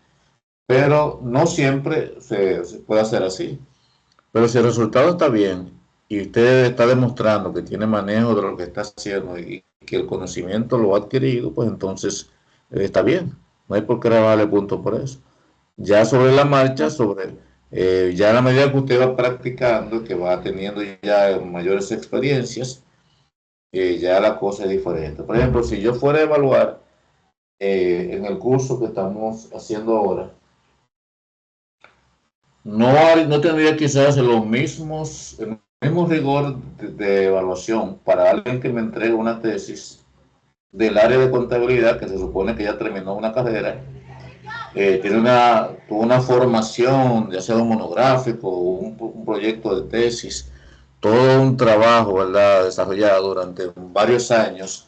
pero no siempre se puede hacer así. Pero si el resultado está bien y usted está demostrando que tiene manejo de lo que está haciendo y que el conocimiento lo ha adquirido, pues entonces está bien. No hay por qué grabarle punto por eso. Ya sobre la marcha, ya a la medida que usted va practicando, que va teniendo ya mayores experiencias, ya la cosa es diferente. Por ejemplo, si yo fuera a evaluar en el curso que estamos haciendo ahora, no tendría quizás el mismo rigor de evaluación para alguien que me entregue una tesis del área de contabilidad, que se supone que ya terminó una carrera, tiene una formación, ya sea un monográfico, un proyecto de tesis, todo un trabajo, ¿verdad?, desarrollado durante varios años.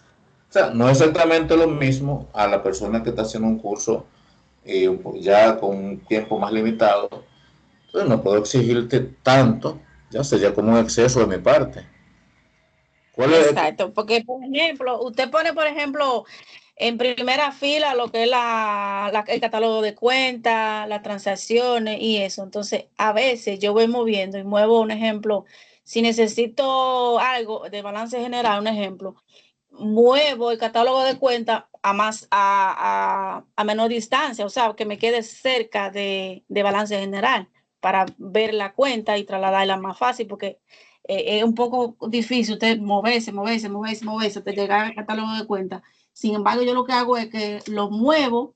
O sea, no es exactamente lo mismo a la persona que está haciendo un curso ya con un tiempo más limitado. Entonces no puedo exigirte tanto, ya sería como un exceso de mi parte. ¿Cuál es? Exacto, porque por ejemplo, usted pone, por ejemplo, en primera fila lo que es el catálogo de cuentas, las transacciones y eso. Entonces, a veces yo voy moviendo y muevo un ejemplo. Si necesito algo de balance general, un ejemplo, muevo el catálogo de cuentas a menor distancia, o sea, que me quede cerca de balance general para ver la cuenta y trasladarla más fácil, porque es un poco difícil usted moverse, hasta llegar al catálogo de cuentas. Sin embargo, yo lo que hago es que lo muevo,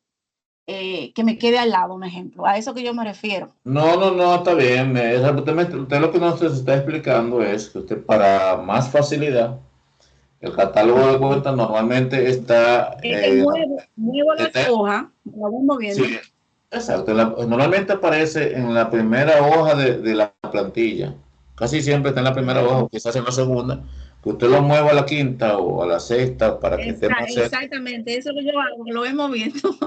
que me quede al lado, un ejemplo. A eso que yo me refiero. No, no, no, está bien. Usted lo que nos está explicando es que usted para más facilidad, el catálogo de cuentas normalmente está, Es que muevo las está- hojas, lo voy sí, moviendo. exacto. Normalmente aparece en la primera hoja de la plantilla. Casi siempre está en la primera hoja, o quizás en la segunda. Que usted lo mueva a la quinta o a la sexta para que esté más cerca. Exactamente, eso que yo hago, lo voy moviendo.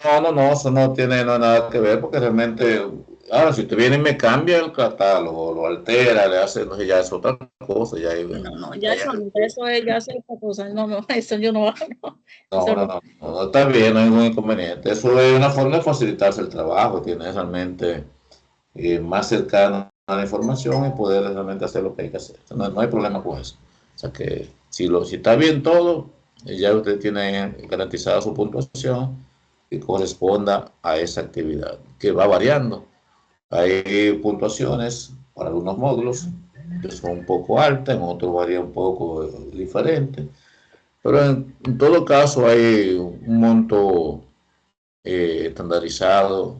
No, no, no, eso no tiene nada que ver porque realmente, ahora si usted viene y me cambia el catálogo, lo altera, le hace, no sé, ya es otra cosa, ya, No, ya eso no, ya eso es otra cosa. No, no, eso yo no hago. no, Eso no, no. no, no, está bien, no hay ningún inconveniente. Eso es una forma de facilitarse el trabajo, tiene realmente más cercano a la información y poder realmente hacer lo que hay que hacer. No, no hay problema con eso. O sea que si está bien todo, ya usted tiene garantizada su puntuación y corresponda a esa actividad, que va variando. Hay puntuaciones para algunos módulos que son un poco altas, en otros varía un poco diferente, pero en todo caso hay un monto estandarizado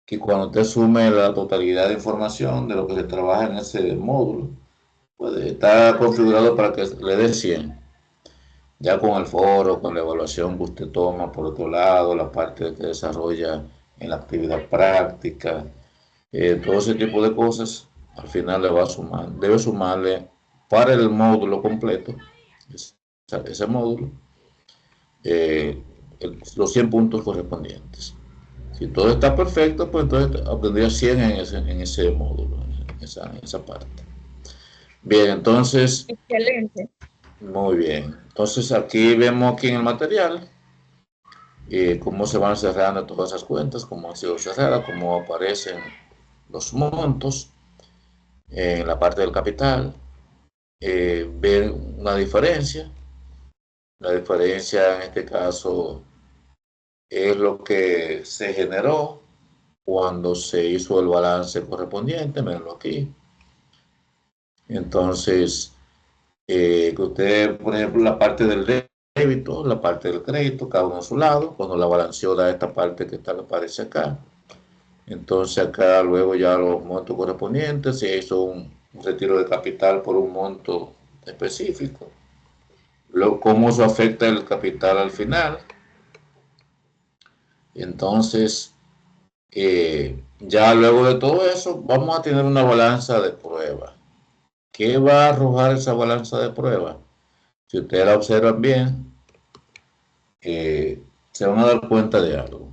que cuando usted sume la totalidad de información de lo que se trabaja en ese módulo, pues está configurado para que le dé 100. Ya con el foro, con la evaluación que usted toma por otro lado, la parte que desarrolla en la actividad práctica, todo ese tipo de cosas, al final le va a sumar, debe sumarle para el módulo completo, ese módulo, los 100 puntos correspondientes. Si todo está perfecto, pues entonces obtendría 100 en ese módulo, en esa parte. Bien, entonces, Excelente. muy bien. Entonces aquí vemos aquí en el material cómo se van cerrando todas esas cuentas, cómo han sido cerradas, cómo aparecen los montos en la parte del capital, ver una diferencia. La diferencia en este caso es lo que se generó cuando se hizo el balance correspondiente, mírenlo aquí. Entonces, que usted, por ejemplo, la parte del débito, la parte del crédito, cada uno a su lado, cuando la balanceó da esta parte que está, aparece acá. Entonces acá luego ya los montos correspondientes, se hizo un retiro de capital por un monto específico. Cómo eso afecta el capital al final. Entonces, ya luego de todo eso, vamos a tener una balanza de prueba. ¿Qué va a arrojar esa balanza de prueba? Si ustedes la observan bien, se van a dar cuenta de algo.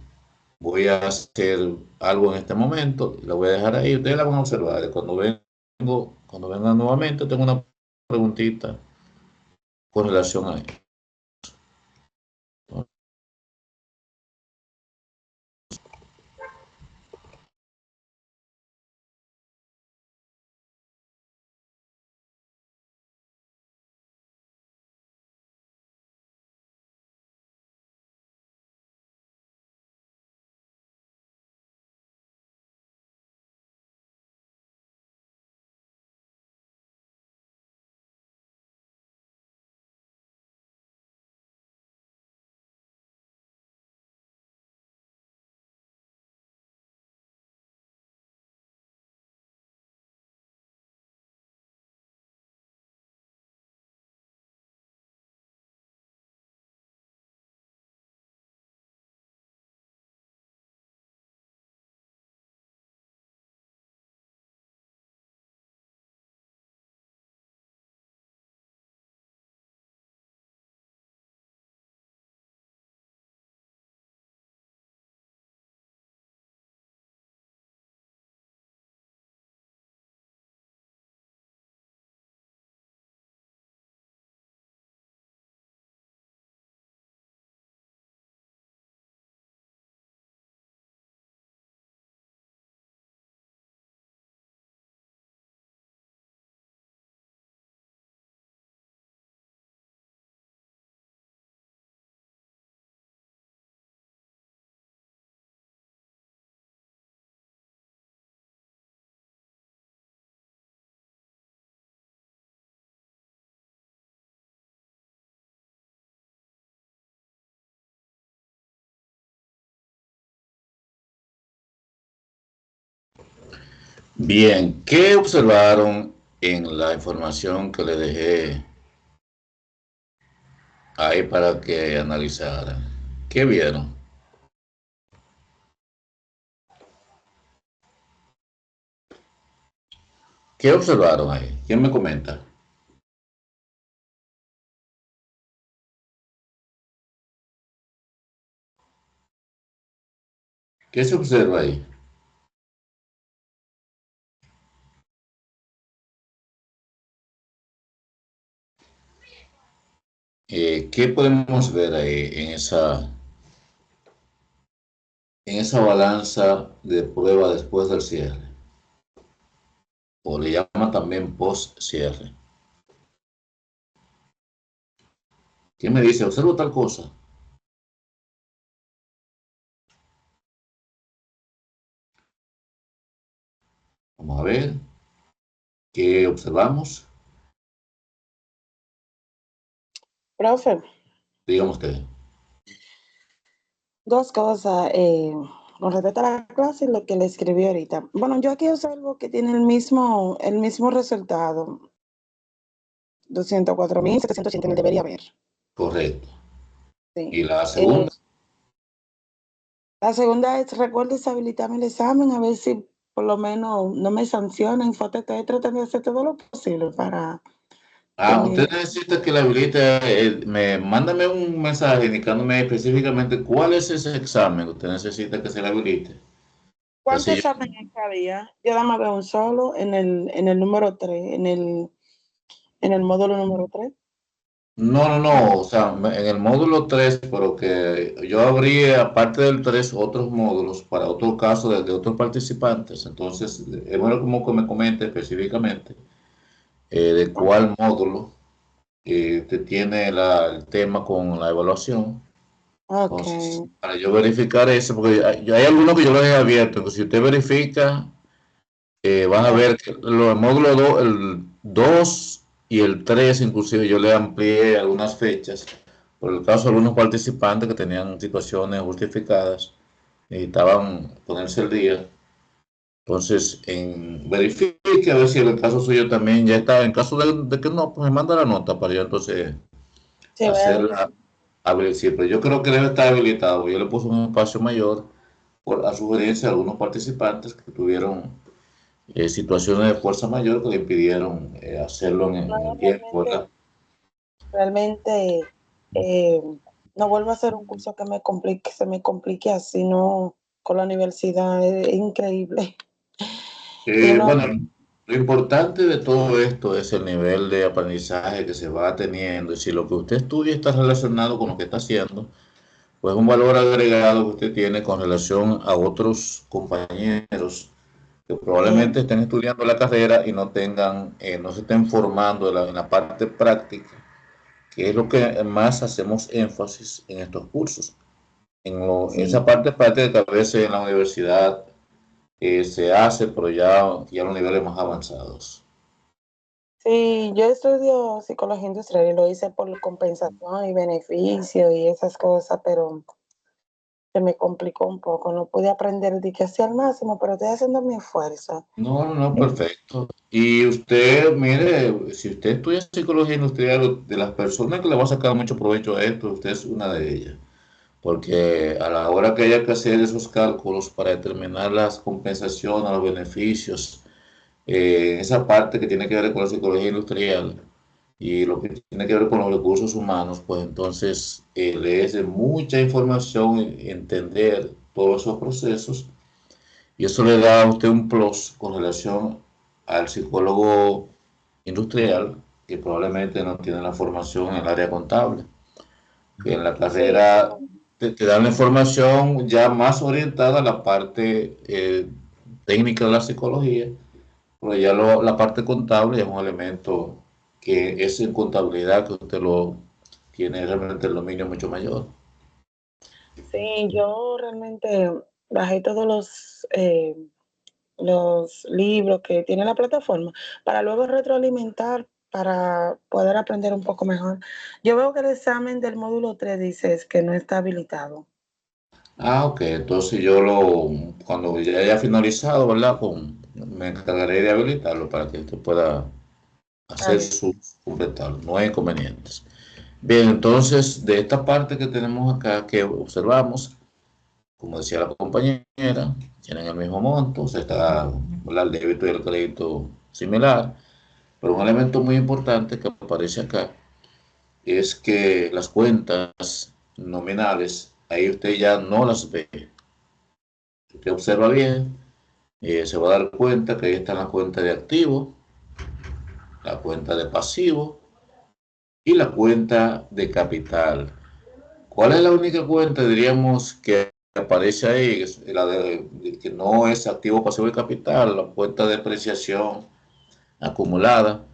Voy a hacer algo en este momento, la voy a dejar ahí, ustedes la van a observar. Cuando venga nuevamente, tengo una preguntita con relación a esto. Bien, ¿qué observaron en la información que le dejé ahí para que analizaran? ¿Qué vieron? ¿Qué observaron ahí? ¿Quién me comenta? ¿Qué se observa ahí? ¿Qué podemos ver ahí en esa balanza de prueba después del cierre? O le llaman también post cierre. ¿Quién me dice? Observo tal cosa. Vamos a ver qué observamos. Profe, Dígame usted. dos cosas con respecto a la clase y lo que le escribí ahorita. Bueno, yo aquí observo que tiene el mismo resultado, 204.780 debería haber. Correcto. Sí. Y la segunda, La segunda es, recuerde deshabilitarme el examen, a ver si por lo menos no me sancionan. Estoy tratando de hacer todo lo posible para usted tener. necesita que le habilite, mándame un mensaje indicándome específicamente cuál es ese examen que usted necesita que se le habilite. ¿Cuántos Entonces yo, exámenes había? Yo nada más veo un solo en el número 3, en el módulo número 3. no, o sea, en el módulo 3, pero que yo abrí, aparte del 3 otros módulos para otros casos de otros participantes. Entonces, es bueno como que me comente específicamente de cuál módulo usted tiene el tema con la evaluación. Ok. Entonces, para yo verificar eso, porque hay algunos que yo los he abierto, que si usted verifica, van a ver que los módulos el 2 y el 3 inclusive yo le amplié algunas fechas, por el caso de algunos participantes que tenían situaciones justificadas, necesitaban ponerse el día. Entonces, verifique a ver si en el caso suyo también ya está. En caso de que no, pues me manda la nota para yo entonces Sí, voy a hacerla verificar. habilitar. Pero yo creo que debe estar habilitado. Yo le puse un espacio mayor a sugerencia de algunos participantes que tuvieron situaciones de fuerza mayor que le impidieron hacerlo No, en el tiempo, ¿verdad? realmente eh, no vuelvo a hacer un curso que se me complique así, no, con la universidad, es increíble. Y no, Bueno, lo importante de todo esto es el nivel de aprendizaje que se va teniendo y si lo que usted estudia está relacionado con lo que está haciendo, pues un valor agregado que usted tiene con relación a otros compañeros que sí, probablemente estén estudiando la carrera y no tengan, no se estén formando en la parte práctica, que es lo que más hacemos énfasis en estos cursos. sí, Esa parte práctica que a veces en la universidad se hace, pero ya a los niveles más avanzados. sí, yo estudio psicología industrial y lo hice por compensación y beneficio y esas cosas, pero se me complicó un poco, no pude aprender de que hacía al máximo, pero estoy haciendo mi esfuerzo. No, perfecto. Y usted, mire, si usted estudia psicología industrial, de las personas que le va a sacar mucho provecho a esto, usted es una de ellas. Porque a la hora que haya que hacer esos cálculos para determinar las compensaciones, los beneficios, esa parte que tiene que ver con la psicología industrial y lo que tiene que ver con los recursos humanos, pues entonces lees de mucha información, entender todos esos procesos y eso le da a usted un plus con relación al psicólogo industrial que probablemente no tiene la formación en el área contable, que en la Sí, carrera te dan la información ya más orientada a la parte técnica de la psicología, pero ya la parte contable es un elemento que es en contabilidad que usted lo tiene realmente el dominio mucho mayor. sí, yo realmente bajé todos los libros que tiene la plataforma para luego retroalimentar para poder aprender un poco mejor. Yo veo que el examen del módulo 3 dice es que no está habilitado. Ok, entonces cuando ya haya finalizado, ¿verdad? me encargaré de habilitarlo para que usted pueda hacer su retardo. No hay inconvenientes. Bien, entonces, de esta parte que tenemos acá, que observamos, como decía la compañera, tienen el mismo monto, se está el débito y el crédito similar, pero un elemento muy importante que aparece acá es que las cuentas nominales, ahí usted ya no las ve. Si usted observa bien, se va a dar cuenta que ahí está la cuenta de activo, la cuenta de pasivo y la cuenta de capital. ¿Cuál es la única cuenta, diríamos, que aparece ahí? Es la que no es activo, pasivo y capital, la cuenta de depreciación acumulada.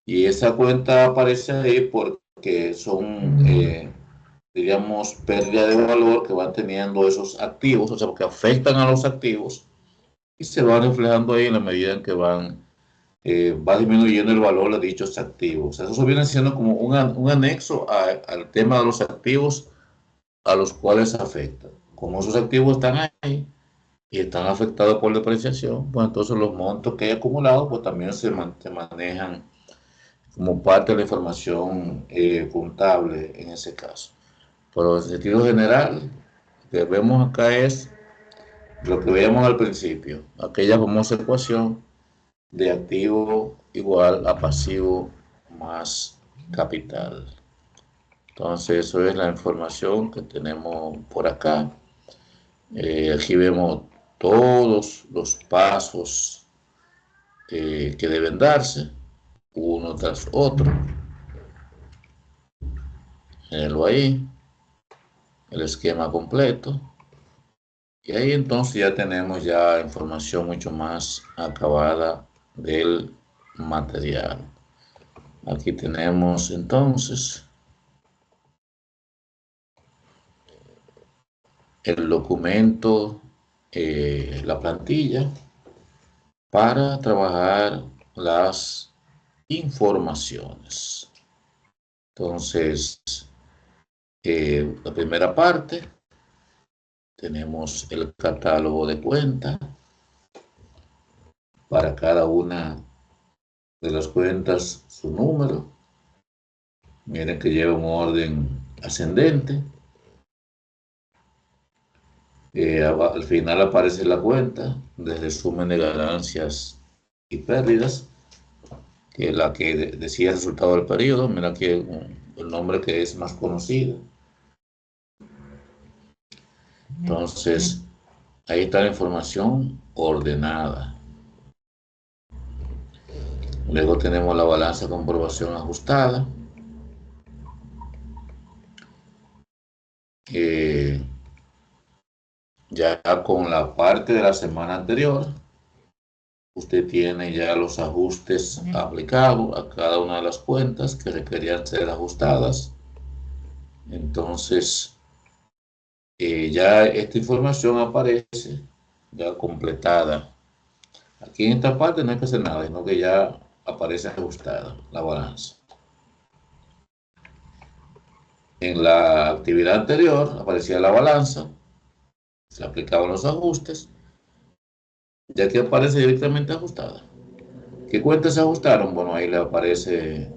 Y esa cuenta aparece ahí porque son, diríamos, pérdida de valor que van teniendo esos activos, o sea, que afectan a los activos y se van reflejando ahí en la medida en que va disminuyendo el valor de dichos activos. O sea, eso viene siendo como un anexo al tema de los activos a los cuales afecta. Como esos activos están ahí y están afectados por depreciación, pues entonces los montos que hay acumulados pues también se manejan como parte de la información contable en ese caso. Pero en sentido general, lo que vemos acá es lo que veíamos al principio, aquella famosa ecuación de activo igual a pasivo más capital. Entonces, eso es la información que tenemos por acá. Aquí vemos todos los pasos que deben darse, uno tras otro. Mírenlo ahí, el esquema completo. Y ahí entonces ya tenemos ya información mucho más acabada del material. Aquí tenemos entonces el documento, la plantilla para trabajar las informaciones. Entonces, la primera parte, tenemos el catálogo de cuentas para cada una de las cuentas, su número. Miren que lleva un orden ascendente. Al final aparece la cuenta de resumen de ganancias y pérdidas, que es la que decía el resultado del periodo. Mira aquí el nombre que es más conocido. Entonces, ahí está la información ordenada. Luego tenemos la balanza de comprobación ajustada. Ya con la parte de la semana anterior, usted tiene ya los ajustes aplicados a cada una de las cuentas que requerían ser ajustadas. Entonces, ya esta información aparece ya completada. Aquí en esta parte no hay que hacer nada, sino que ya aparece ajustada la balanza. En la actividad anterior aparecía la balanza, se aplicaban los ajustes, ya que aparece directamente ajustada. ¿Qué cuentas se ajustaron? Bueno, ahí le aparece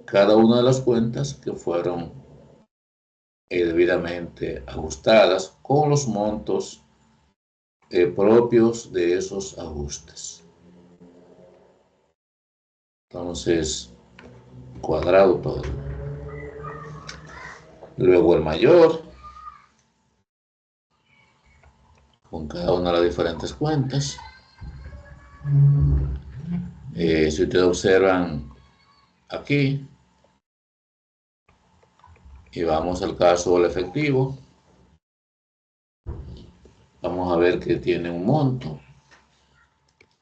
cada una de las cuentas que fueron debidamente ajustadas con los montos propios de esos ajustes. Entonces, cuadrado todo. Luego el mayor, con cada una de las diferentes cuentas. Si ustedes observan aquí, y vamos al caso del efectivo, vamos a ver que tiene un monto,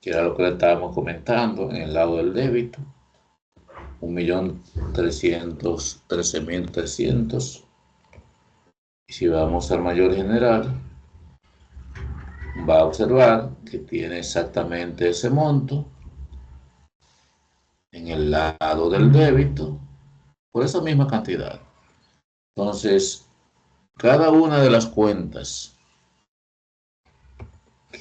que era lo que le estábamos comentando en el lado del débito, 1.313.300. Y si vamos al mayor general, va a observar que tiene exactamente ese monto en el lado del débito por esa misma cantidad. Entonces, cada una de las cuentas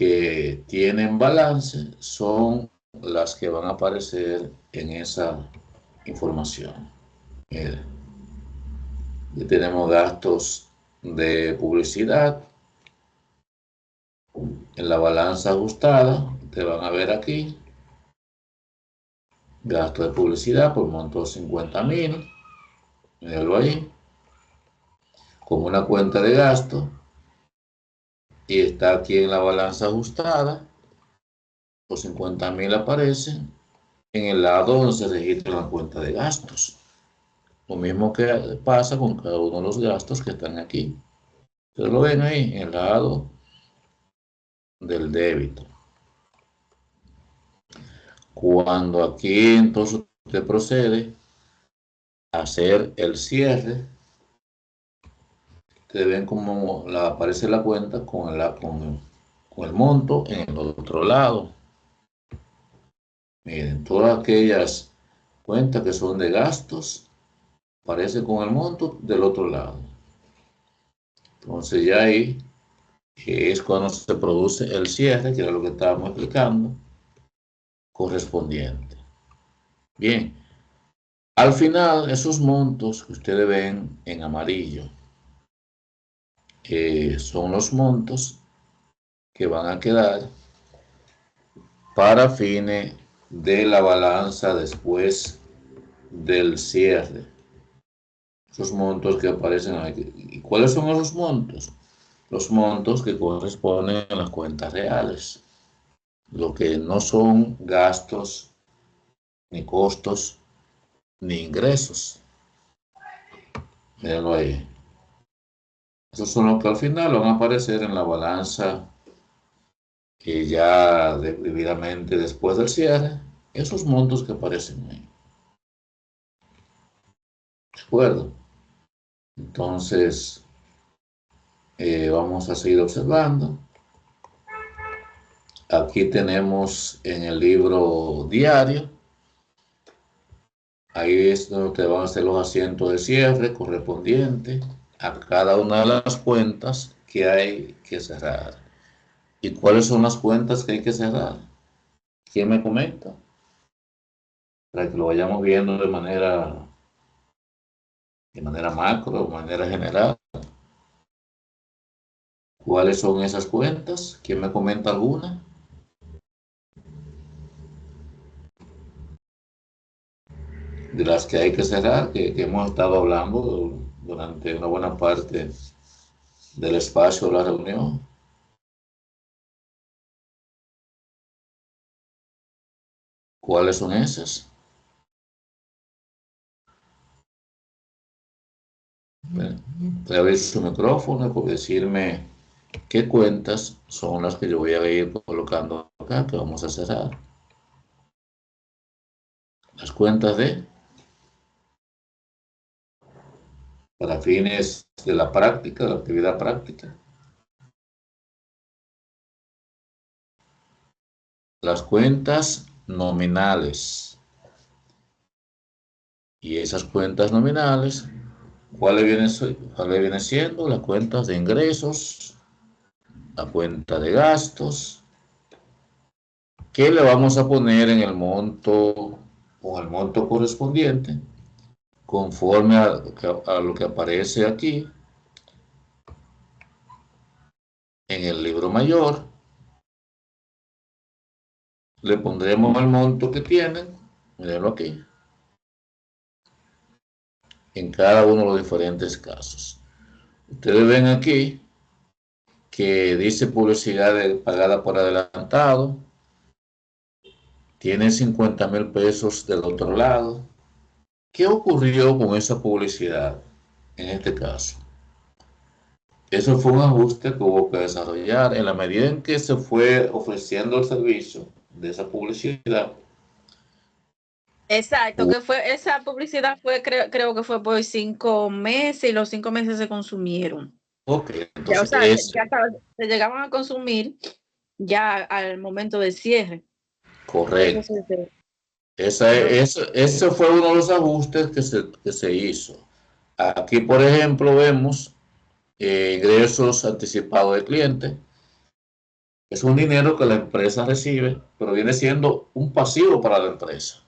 que tienen balance son las que van a aparecer en esa información. Miren, aquí tenemos gastos de publicidad. En la balanza ajustada, te van a ver aquí, gasto de publicidad por monto 50.000, mírenlo ahí, como una cuenta de gasto, y está aquí en la balanza ajustada, los 50.000 aparecen en el lado donde se registra la cuenta de gastos. Lo mismo que pasa con cada uno de los gastos que están aquí. Ustedes lo ven ahí, en el lado del débito. Cuando aquí entonces usted procede a hacer el cierre, ustedes ven cómo aparece la cuenta con el monto en el otro lado. Miren, todas aquellas cuentas que son de gastos aparecen con el monto del otro lado. Entonces ya ahí es cuando se produce el cierre, que era lo que estábamos explicando, correspondiente. Bien, al final esos montos que ustedes ven en amarillo son los montos que van a quedar para fines de la balanza después del cierre. Esos montos que aparecen aquí. ¿Y cuáles son esos montos? Los montos que corresponden a las cuentas reales. Lo que no son gastos, ni costos, ni ingresos. Mírenlo ahí. Esos son los que al final van a aparecer en la balanza que ya debidamente después del cierre, esos montos que aparecen ahí. ¿De acuerdo? Entonces, vamos a seguir observando. Aquí tenemos en el libro diario, ahí es donde te van a hacer los asientos de cierre correspondientes a cada una de las cuentas que hay que cerrar. ¿Y cuáles son las cuentas que hay que cerrar? ¿Quién me comenta? Para que lo vayamos viendo de manera macro, de manera general. ¿Cuáles son esas cuentas? ¿Quién me comenta alguna? De las que hay que cerrar, que hemos estado hablando durante una buena parte del espacio de la reunión. ¿Cuáles son esas? Puede abrir su micrófono y decirme qué cuentas son las que yo voy a ir colocando acá, que vamos a cerrar. Las cuentas para fines de la práctica, de la actividad práctica. Las cuentas nominales. Y esas cuentas nominales, ¿cuáles vienen siendo? Las cuentas de ingresos, la cuenta de gastos, que le vamos a poner en el monto, con el monto correspondiente, conforme a lo que aparece aquí, en el libro mayor. Le pondremos el monto que tienen, mírenlo aquí, en cada uno de los diferentes casos. Ustedes ven aquí que dice publicidad pagada por adelantado, tiene 50.000 pesos del otro lado. ¿Qué ocurrió con esa publicidad en este caso? Eso fue un ajuste que hubo que desarrollar en la medida en que se fue ofreciendo el servicio de esa publicidad. Exacto, que fue, esa publicidad fue, creo que fue por 5 meses y los 5 meses se consumieron. Ok, Ya, o entonces sea, se llegaban a consumir ya al momento del cierre. correcto. Ese fue uno de los ajustes que se hizo. Aquí, por ejemplo, vemos ingresos anticipados del cliente. Es un dinero que la empresa recibe, pero viene siendo un pasivo para la empresa.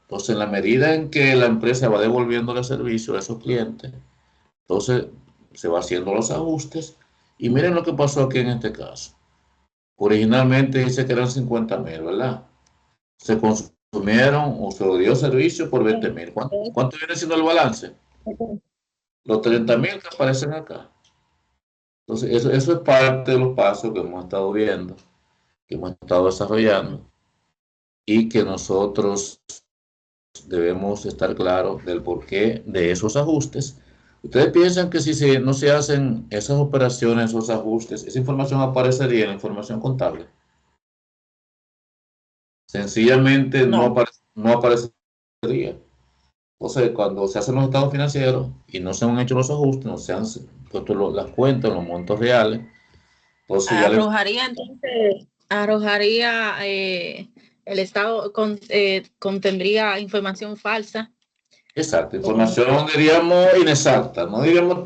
Entonces, en la medida en que la empresa va devolviendo el servicio a esos clientes, entonces se va haciendo los ajustes. Y miren lo que pasó aquí en este caso. Originalmente dice que eran 50,000, ¿verdad? Se consumieron o se dio servicio por 20,000. ¿Cuánto viene siendo el balance? Los 30,000 que aparecen acá. Entonces, eso es parte de los pasos que hemos estado viendo, que hemos estado desarrollando y que nosotros debemos estar claros del porqué de esos ajustes. ¿Ustedes piensan que si no se hacen esas operaciones, esos ajustes, esa información aparecería en la información contable? Sencillamente No. no aparecería. Entonces, cuando se hacen los estados financieros y no se han hecho los ajustes, no se han puesto las cuentas, los montos reales, entonces ya Arrojaría el Estado contendría información falsa. Exacto, información diríamos inexacta, no diríamos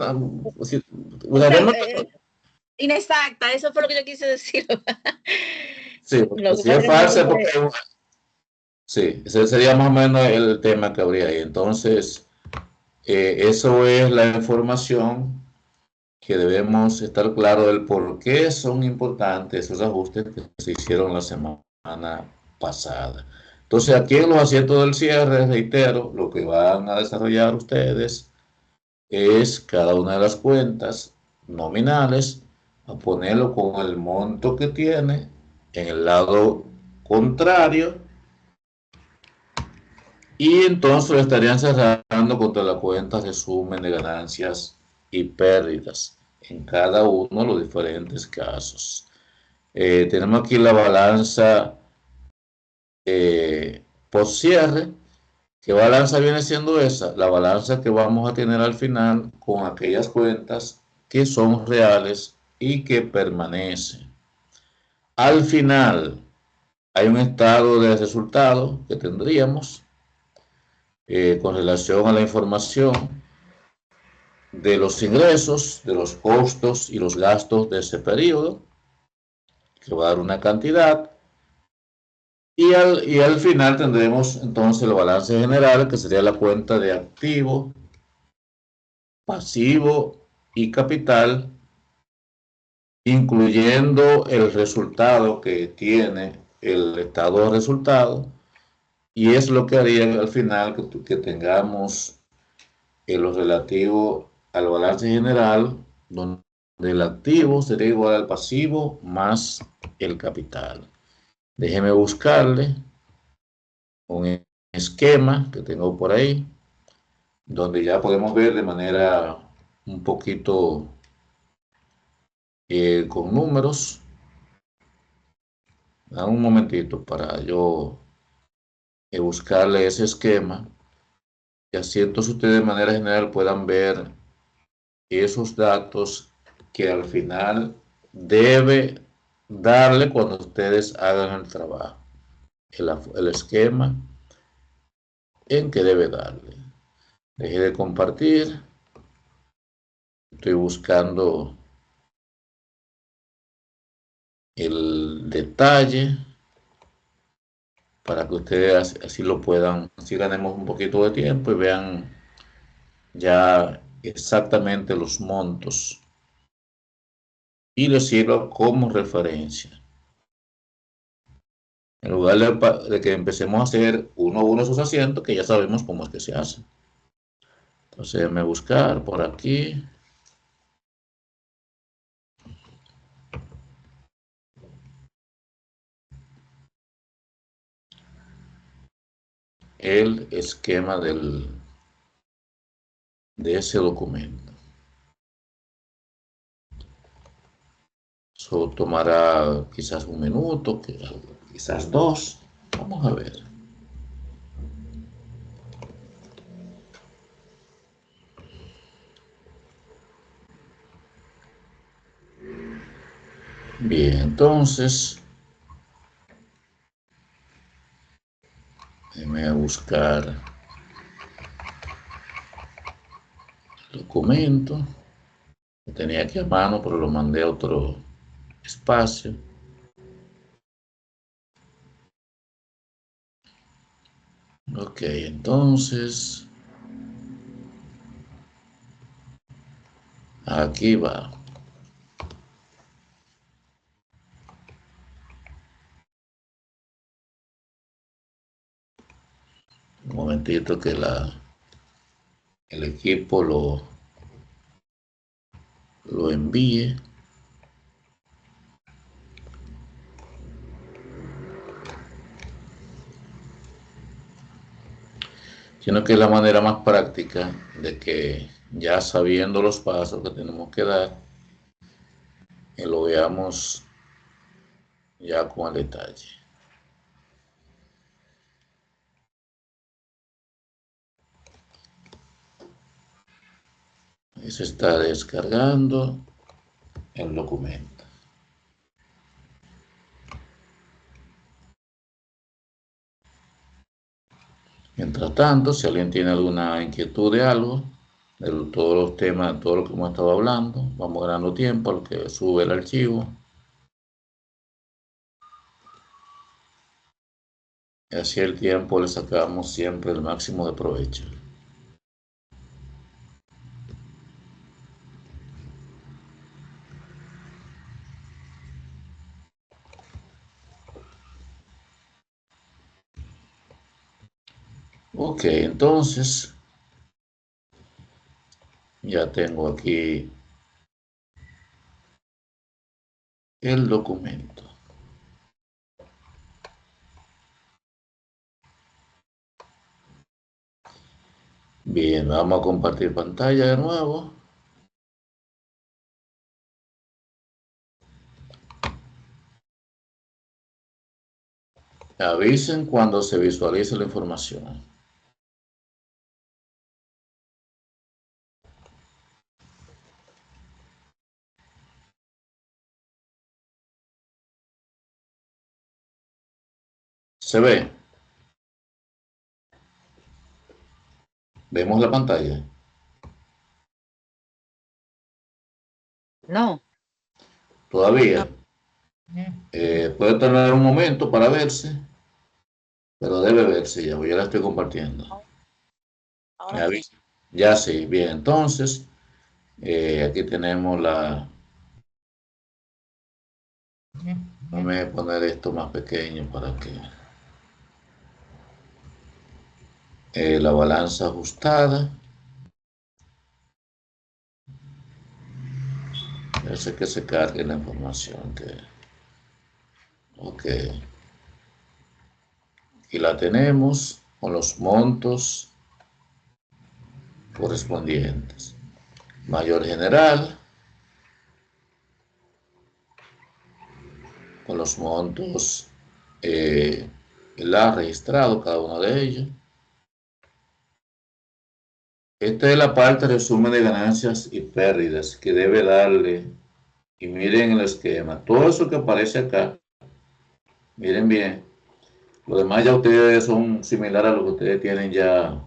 Inexacta, eso fue lo que yo quise decir. Sí, porque si es falsa, porque sí, ese sería más o menos el tema que habría ahí. Entonces, eso es la información que debemos estar claros del por qué son importantes esos ajustes que se hicieron la semana pasada. Entonces, aquí en los asientos del cierre, reitero, lo que van a desarrollar ustedes es cada una de las cuentas nominales, a ponerlo con el monto que tiene en el lado contrario, y entonces lo estarían cerrando contra la cuenta resumen de ganancias y pérdidas en cada uno de los diferentes casos. Tenemos aquí la balanza post cierre. ¿Qué balanza viene siendo esa? La balanza que vamos a tener al final con aquellas cuentas que son reales y que permanecen. Al final hay un estado de resultados que tendríamos con relación a la información de los ingresos, de los costos y los gastos de ese periodo, que va a dar una cantidad. Y al final tendremos entonces el balance general, que sería la cuenta de activo, pasivo y capital, incluyendo el resultado que tiene el estado de resultado, y es lo que haría al final que tengamos en lo relativo al balance general, donde el activo sería igual al pasivo más el capital. Déjeme buscarle un esquema que tengo por ahí, donde ya podemos ver de manera un poquito con números. Dame un momentito para yo buscarle ese esquema, y así entonces ustedes de manera general puedan ver esos datos que al final debe darle cuando ustedes hagan el trabajo, el esquema en que debe darle. Deje de compartir. Estoy buscando el detalle para que ustedes así lo puedan, así ganemos un poquito de tiempo y vean ya exactamente los montos y les sirva como referencia. En lugar de que empecemos a hacer uno a uno esos asientos, que ya sabemos cómo es que se hace. Entonces, déjenme buscar por aquí. El esquema de ese documento. Eso tomará quizás un minuto, quizás dos. Vamos a ver. Bien, entonces, déjeme buscar el documento. Lo tenía aquí a mano, pero lo mandé a otro espacio. Ok, entonces, aquí va. Un momentito que el equipo lo envíe. Sino que es la manera más práctica de que ya sabiendo los pasos que tenemos que dar, lo veamos ya con el detalle. Ahí se está descargando el documento. Mientras tanto, si alguien tiene alguna inquietud de algo, de todos los temas, de todo lo que hemos estado hablando, vamos ganando tiempo a lo que sube el archivo. Y así el tiempo le sacamos siempre el máximo de provecho. Ok, entonces ya tengo aquí el documento. Bien, vamos a compartir pantalla de nuevo. Avisen cuando se visualice la información. ¿Se ve? ¿Vemos la pantalla? No. Todavía. Puede tardar un momento para verse, pero debe verse ya, ya la estoy compartiendo. Me Ahora sí. avisa. Ya sí, bien, entonces, aquí tenemos la... Déjame poner esto más pequeño para que... la balanza ajustada. Parece que se cargue la información que... Ok. Aquí la tenemos con los montos correspondientes. Mayor general, con los montos la registrado cada uno de ellos. Esta es la parte de resumen de ganancias y pérdidas que debe darle. Y miren el esquema. Todo eso que aparece acá, miren bien. Lo demás ya ustedes son similares a lo que ustedes tienen ya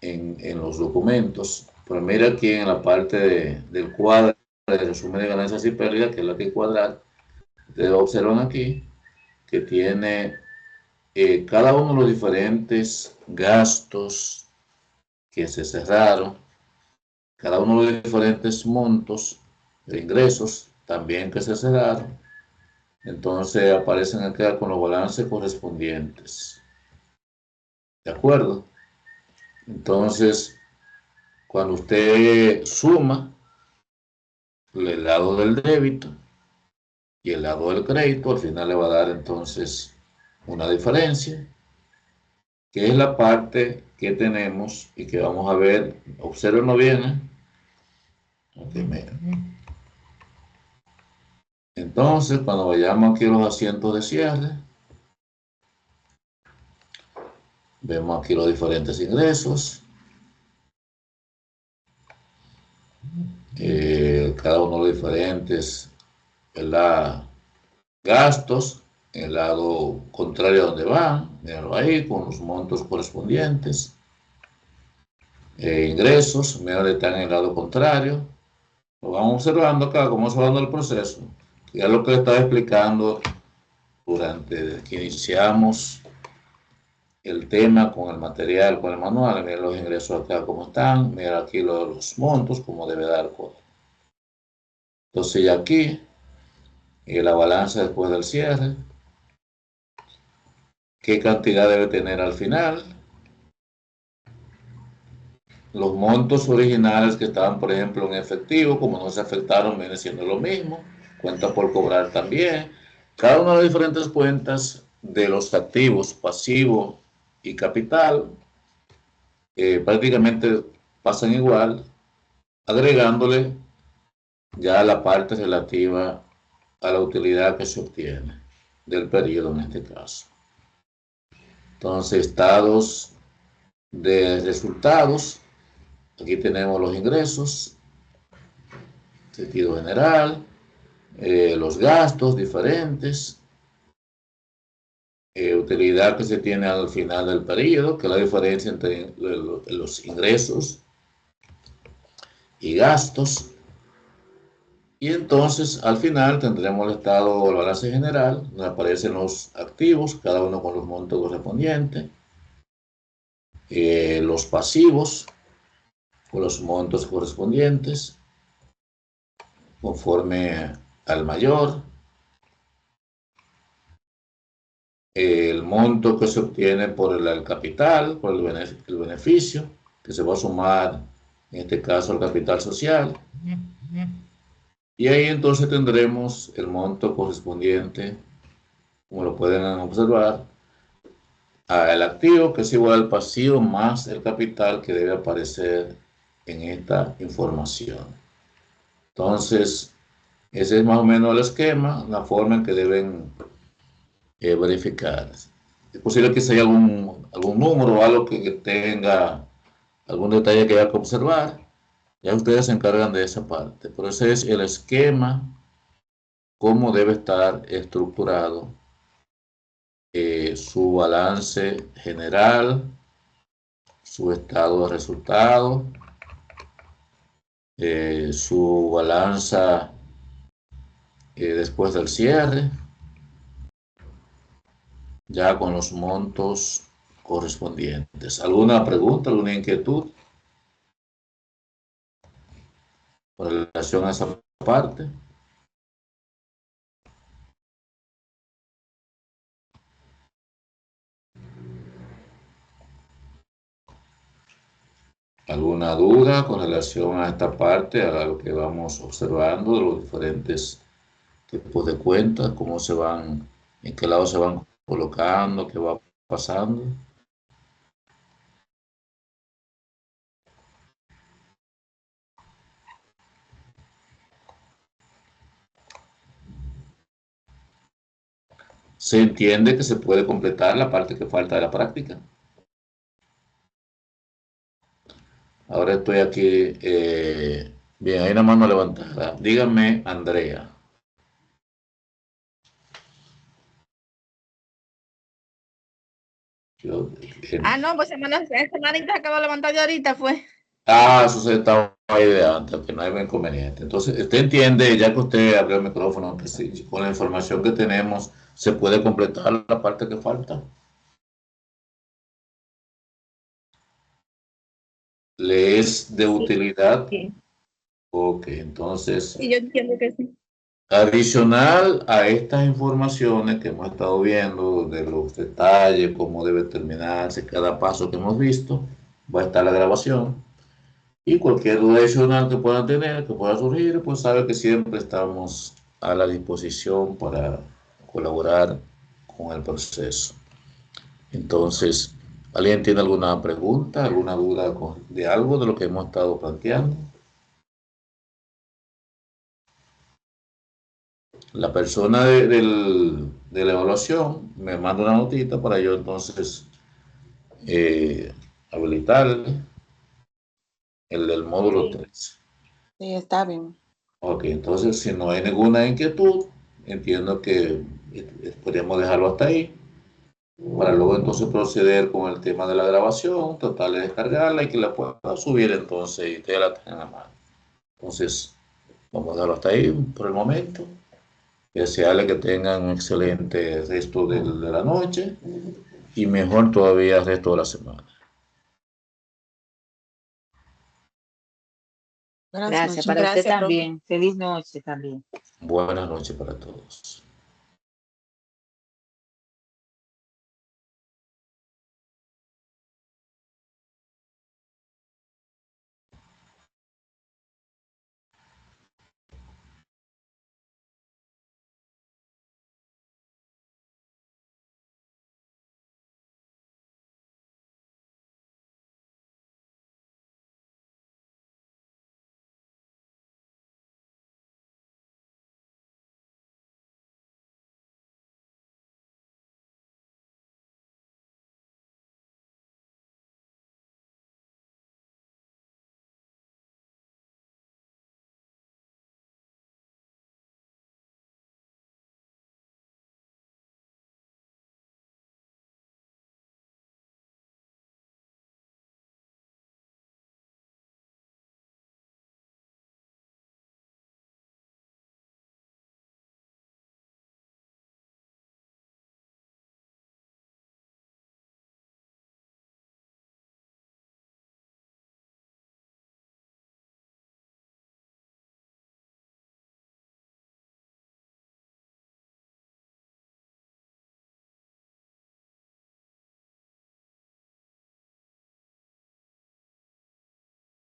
en los documentos. Pero mira aquí en la parte del cuadro de resumen de ganancias y pérdidas, que es la que hay que cuadrar. Ustedes observan aquí que tiene cada uno de los diferentes gastos que se cerraron, cada uno de los diferentes montos de ingresos también que se cerraron. Entonces aparecen acá con los balances correspondientes. ¿De acuerdo? Entonces, cuando usted suma el lado del débito y el lado del crédito, al final le va a dar entonces una diferencia, que es la parte que tenemos y que vamos a ver. Observenlo bien. Entonces, cuando vayamos aquí a los asientos de cierre, vemos aquí los diferentes ingresos. Cada uno de los diferentes, ¿verdad?, gastos, el lado contrario a donde van, mírenlo ahí, con los montos correspondientes. Ingresos, miren, están en el lado contrario. Lo vamos observando acá, cómo se va dando el proceso. Ya lo que estaba explicando durante que iniciamos el tema con el material, con el manual. Mira los ingresos acá como están, mira aquí los montos, como debe dar cuota. Entonces ya aquí, la balanza después del cierre, qué cantidad debe tener al final, los montos originales que estaban, por ejemplo, en efectivo, como no se afectaron, viene siendo lo mismo, cuenta por cobrar también. Cada una de las diferentes cuentas de los activos, pasivo y capital, prácticamente pasan igual, agregándole ya la parte relativa a la utilidad que se obtiene del periodo en este caso. Entonces, estados de resultados, aquí tenemos los ingresos, sentido general, los gastos diferentes, utilidad que se tiene al final del periodo, que es la diferencia entre los ingresos y gastos. Y entonces al final tendremos el estado o el balance general, donde aparecen los activos, cada uno con los montos correspondientes, los pasivos con los montos correspondientes, conforme al mayor, el monto que se obtiene por el capital, por el beneficio, que se va a sumar, en este caso, al capital social. Y ahí entonces tendremos el monto correspondiente, como lo pueden observar, al activo, que es igual al pasivo, más el capital que debe aparecer en esta información. Entonces, ese es más o menos el esquema, la forma en que deben verificar. Es posible que sea algún número o algo que tenga algún detalle que haya que observar. Ya ustedes se encargan de esa parte. Pero ese es el esquema, cómo debe estar estructurado su balance general, su estado de resultados, su balanza después del cierre, ya con los montos correspondientes. ¿Alguna pregunta, alguna inquietud con relación a esa parte? ¿Alguna duda con relación a esta parte, a lo que vamos observando de los diferentes tipos de cuentas, cómo se van, en qué lado se van colocando, qué va pasando? ¿Se entiende que se puede completar la parte que falta de la práctica? Ahora estoy aquí. Bien, hay una mano levantada. Dígame, Andrea. Yo, No, pues esa manita acabo de levantar de ahorita, fue. eso se estaba ahí de antes, que no hay inconveniente. Entonces, usted entiende, ya que usted abrió el micrófono, que sí, con la información que tenemos, se puede completar la parte que falta. ¿Le es de utilidad? Sí, Ok, entonces, sí, yo entiendo que sí. adicional a estas informaciones que hemos estado viendo, de los detalles, cómo debe terminarse cada paso que hemos visto, va a estar la grabación. Y cualquier duda adicional que puedan tener, que pueda surgir, pues sabe que siempre estamos a la disposición para colaborar con el proceso. Entonces, ¿alguien tiene alguna pregunta, alguna duda de algo de lo que hemos estado planteando? La persona de la evaluación me manda una notita para yo entonces habilitarle el del módulo Sí. 3. Sí, está bien. Ok, entonces si no hay ninguna inquietud, entiendo que podríamos dejarlo hasta ahí, para luego entonces proceder con el tema de la grabación, tratar de descargarla y que la pueda subir entonces y ustedes la tengan a mano. Entonces, vamos a dejarlo hasta ahí por el momento. Desearle que tengan un excelente resto de la noche y mejor todavía el resto de la semana. Gracias, para usted Gracias, profe. también. Feliz noche también. Buenas noches para todos.